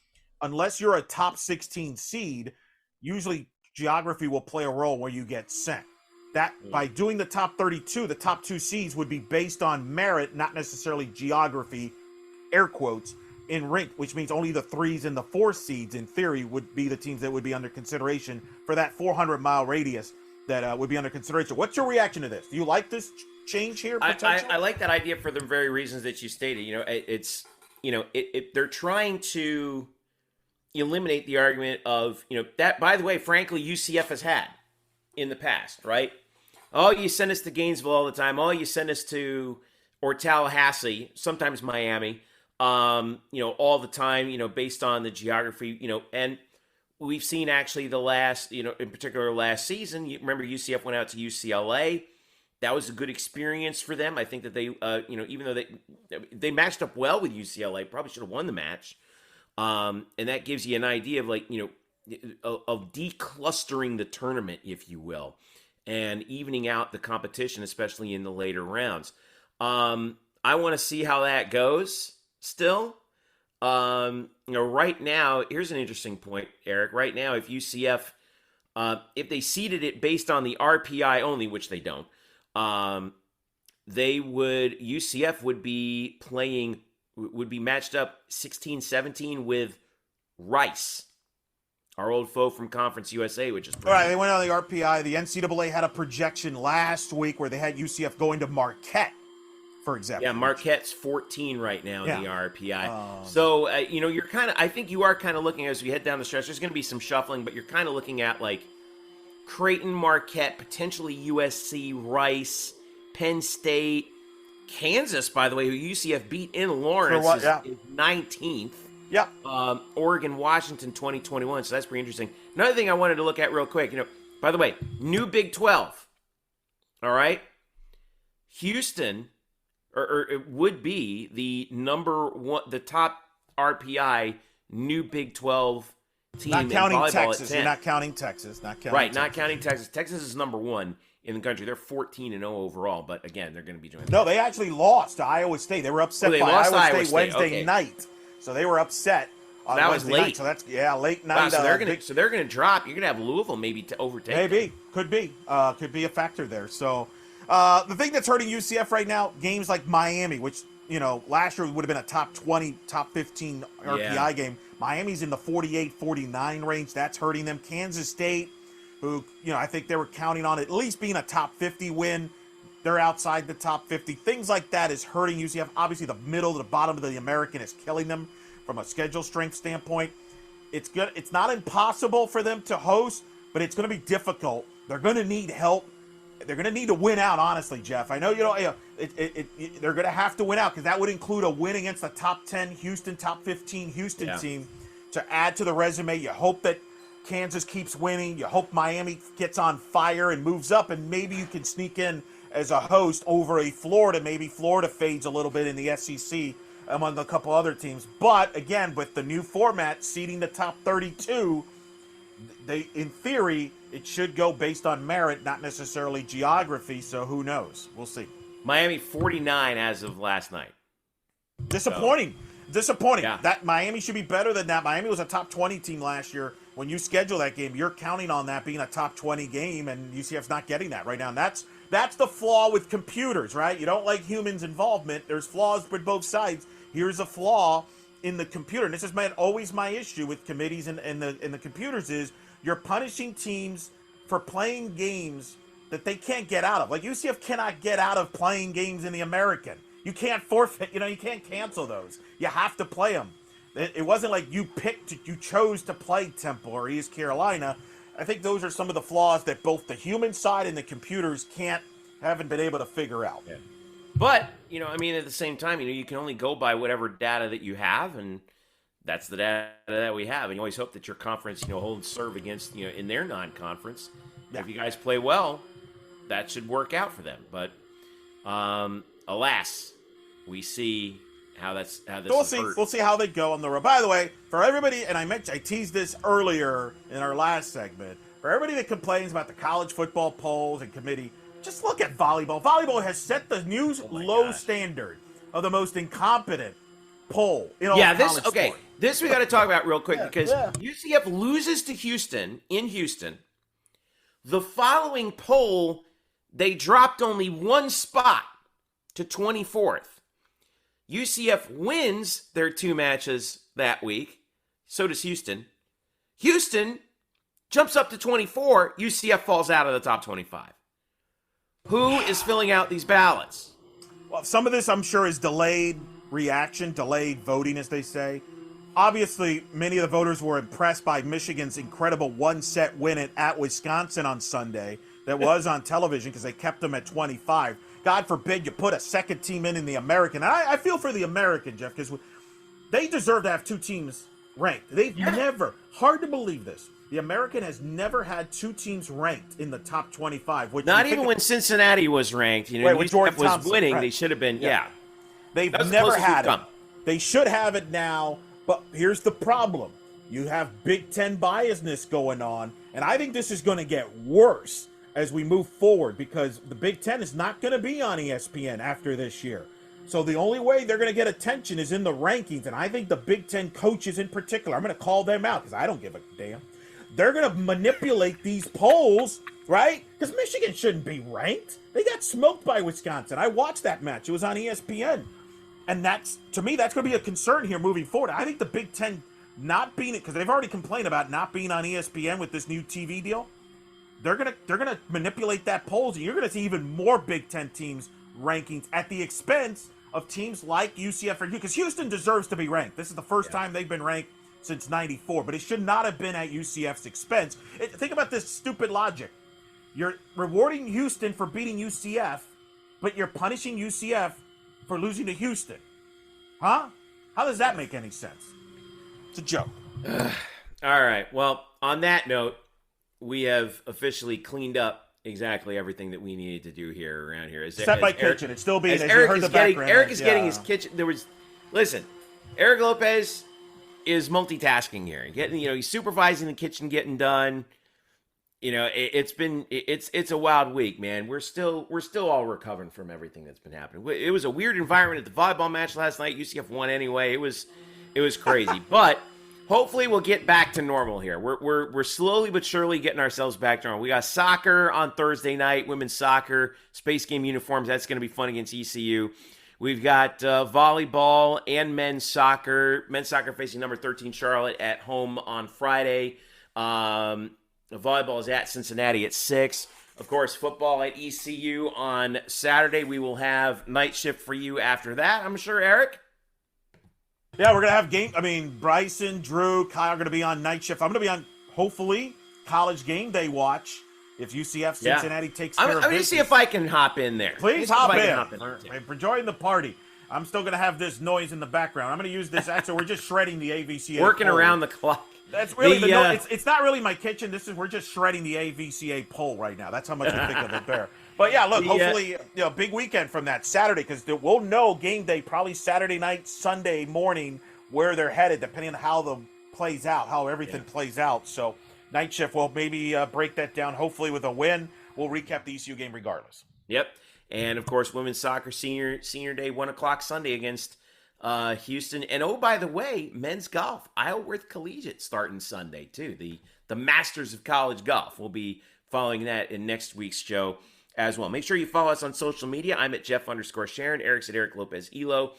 unless you're a top 16 seed, usually geography will play a role where you get sent. That by doing the top 32, the top 2 seeds would be based on merit, not necessarily geography, air quotes, in rink, which means only the 3s and the 4 seeds, in theory, would be the teams that would be under consideration for that 400-mile radius that would be under consideration. What's your reaction to this? Do you like this change here? I like that idea for the very reasons that you stated. They're trying to eliminate the argument of, that, by the way, frankly, UCF has had in the past, right? Oh, you send us to Gainesville all the time. Oh, you send us to, or Tallahassee, sometimes Miami, all the time, based on the geography, and we've seen actually the last, in particular last season, you remember UCF went out to UCLA. That was a good experience for them. I think that they, even though they matched up well with UCLA, probably should have won the match. And that gives you an idea of of declustering the tournament, if you will, and evening out the competition, especially in the later rounds. I want to see how that goes still. Right now, here's an interesting point, Eric. Right now, if UCF, if they seeded it based on the RPI only, which they don't, UCF would be matched up 16-17 with Rice, our old foe from Conference USA, which is all right. They went on the RPI. The NCAA had a projection last week where they had UCF going to Marquette, for example. Yeah, Marquette's 14 right now in the RPI. So, you're I think you are kind of looking as we head down the stretch. There's going to be some shuffling, but you're kind of looking at Creighton, Marquette, potentially USC, Rice, Penn State, Kansas, by the way, who UCF beat in Lawrence, is 19th. Yeah. Oregon, Washington, 2021. So that's pretty interesting. Another thing I wanted to look at real quick, by the way, new Big 12. All right. Houston, or it would be the number one, the top RPI new Big 12 team. Not counting in volleyball Texas. You're not counting Texas. Not counting Texas. Texas is number 1 in the country. They're 14-0 overall, but again, they're going to be doing. No, they actually lost to Iowa State. They were upset by Iowa State Wednesday night. So they were upset on Wednesday night. So that's late night. Wow, so they're going to drop. You're going to have Louisville maybe to overtake. Maybe could be a factor there. So the thing that's hurting UCF right now, games like Miami, which last year would have been a top 20, top 15 RPI game. Miami's in the 48, 49 range. That's hurting them. Kansas State, who, I think they were counting on at least being a top 50 win. They're outside the top 50. Things like that is hurting UCF. Obviously, the middle to the bottom of the American is killing them from a schedule strength standpoint. It's good. It's not impossible for them to host, but it's going to be difficult. They're going to need help. They're going to need to win out, honestly, Jeff. I know they're going to have to win out because that would include a win against the top 10 Houston, top 15 Houston team to add to the resume. You hope that Kansas keeps winning. You hope Miami gets on fire and moves up, and maybe you can sneak in as a host over a Florida. Maybe Florida fades a little bit in the SEC among a couple other teams. But, again, with the new format, seeding the top 32, in theory, it should go based on merit, not necessarily geography, so who knows? We'll see. Miami 49 as of last night. Disappointing. Disappointing. Yeah. That Miami should be better than that. Miami was a top 20 team last year. When you schedule that game, you're counting on that being a top 20 game, and UCF's not getting that right now. And that's the flaw with computers, right? You don't like humans' involvement. There's flaws with both sides. Here's a flaw in the computer. And this is always my issue with committees and the computers is you're punishing teams for playing games that they can't get out of. Like UCF cannot get out of playing games in the American. You can't forfeit, you can't cancel those. You have to play them. It wasn't like you chose to play Temple or East Carolina. I think those are some of the flaws that both the human side and the computers haven't been able to figure out. Yeah. But, at the same time, you can only go by whatever data that you have, and that's the data that we have. And you always hope that your conference, holds serve against, in their non-conference. Yeah. If you guys play well, that should work out for them. But, alas, we see how this We'll see how they go on the road. By the way, for everybody, and I teased this earlier in our last segment, for everybody that complains about the college football polls and committee, just look at volleyball. Volleyball has set the new low standard of the most incompetent poll in all college sport. This we got to talk about real quick because UCF loses to Houston in Houston. The following poll, they dropped only one spot to 24th. UCF wins their two matches that week. So does Houston. Houston jumps up to 24. UCF falls out of the top 25. Who is filling out these ballots? Well, some of this, I'm sure, is delayed reaction, delayed voting, as they say. Obviously, many of the voters were impressed by Michigan's incredible one-set win at Wisconsin on Sunday that was on television because they kept them at 25. God forbid you put a second team in the American. And I feel for the American, Jeff, because they deserve to have two teams ranked. They've never, hard to believe this, the American has never had two teams ranked in the top 25. Not even when Cincinnati was ranked. when UCF was Thompson, winning. right. They should have been, They've never had it. They should have it now, but here's the problem. You have Big Ten biasness going on, and I think this is going to get worse as we move forward because the Big Ten is not going to be on ESPN after this year. So the only way they're going to get attention is in the rankings, and I think the Big Ten coaches in particular, I'm going to call them out because I don't give a damn. They're going to manipulate these polls, right? Because Michigan shouldn't be ranked. They got smoked by Wisconsin. I watched that match. It was on ESPN. And to me, that's going to be a concern here moving forward. I think the Big Ten not being it, because they've already complained about not being on ESPN with this new TV deal. They're gonna manipulate that polls, and you're gonna see even more Big Ten teams rankings at the expense of teams like UCF or because Houston deserves to be ranked. This is the first time they've been ranked since '94, but it should not have been at UCF's expense. Think about this stupid logic: you're rewarding Houston for beating UCF, but you're punishing UCF for losing to Houston. Huh? How does that make any sense? It's a joke. All right. Well, on that note, we have officially cleaned up exactly everything that we needed to do here around here. Except my kitchen. It's still being, as Eric you heard is the getting, background. Eric is getting his kitchen. Listen, Eric Lopez is multitasking here. He's supervising the kitchen getting done. It's a wild week, man. We're still all recovering from everything that's been happening. It was a weird environment at the volleyball match last night. UCF won anyway. It was crazy, but hopefully we'll get back to normal here. We're slowly but surely getting ourselves back to normal. We got soccer on Thursday night, women's soccer, Space Game uniforms. That's going to be fun against ECU. We've got volleyball and men's soccer. Men's soccer facing number 13 Charlotte at home on Friday. Volleyball is at Cincinnati at 6. Of course, football at ECU on Saturday. We will have night shift for you after that, I'm sure, Eric. Yeah, we're going to have Bryson, Drew, Kyle are going to be on night shift. I'm going to be on, hopefully, college game day watch if UCF Cincinnati takes care of business. I'm going to see if I can hop in there. Please hop in. For joining the party. I'm still going to have this noise in the background. I'm going to use this. Actually, we're just shredding the AVCA. Working around the clock. That's really it's not really my kitchen. We're just shredding the AVCA pole right now. That's how much I think of it there. But yeah, look, hopefully, big weekend from that Saturday, because we'll know game day probably Saturday night, Sunday morning where they're headed, depending on how everything plays out. So night shift will maybe break that down. Hopefully with a win, we'll recap the ECU game regardless. Yep, and of course, women's soccer senior day, 1:00 Sunday against Houston. And oh, by the way, men's golf, Isleworth Collegiate starting Sunday too. The Masters of College Golf. We'll be following that in next week's show as well. Make sure you follow us on social media. I'm at Jeff_Sharon. Eric's at Eric Lopez Elo.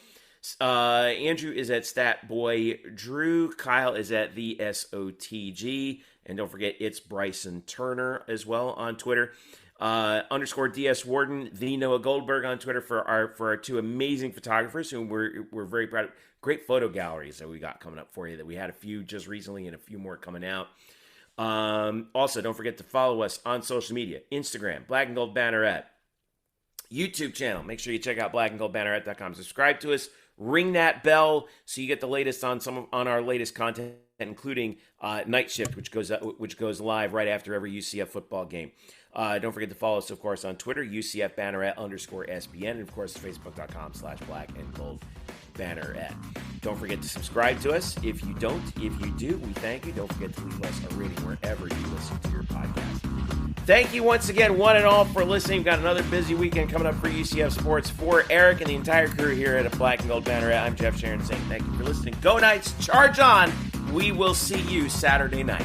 Andrew is at Statboy Drew. Kyle is at the SOTG. And don't forget, it's Bryson Turner as well on Twitter. _DS Warden, the Noah Goldberg on Twitter for our two amazing photographers whom we're very proud of. Great photo galleries that we got coming up for you, that we had a few just recently and a few more coming out. Also, don't forget to follow us on social media. Instagram, Black and Gold Banneret. YouTube channel. Make sure you check out blackandgoldbanneret.com. Subscribe to us. Ring that bell so you get the latest on our latest content, including Night Shift, which goes live right after every UCF football game. Don't forget to follow us, of course, on Twitter, UCF Banneret _SBN, and of course, Facebook.com/Black and Gold Banneret. Don't forget to subscribe to us. If you do, we thank you. Don't forget to leave us a rating wherever you listen to your podcast. Thank you once again, one and all, for listening. We've got another busy weekend coming up for UCF Sports. For Eric and the entire crew here at Black and Gold Banneret, I'm Jeff Sharon saying thank you for listening. Go Knights, charge on. We will see you Saturday night.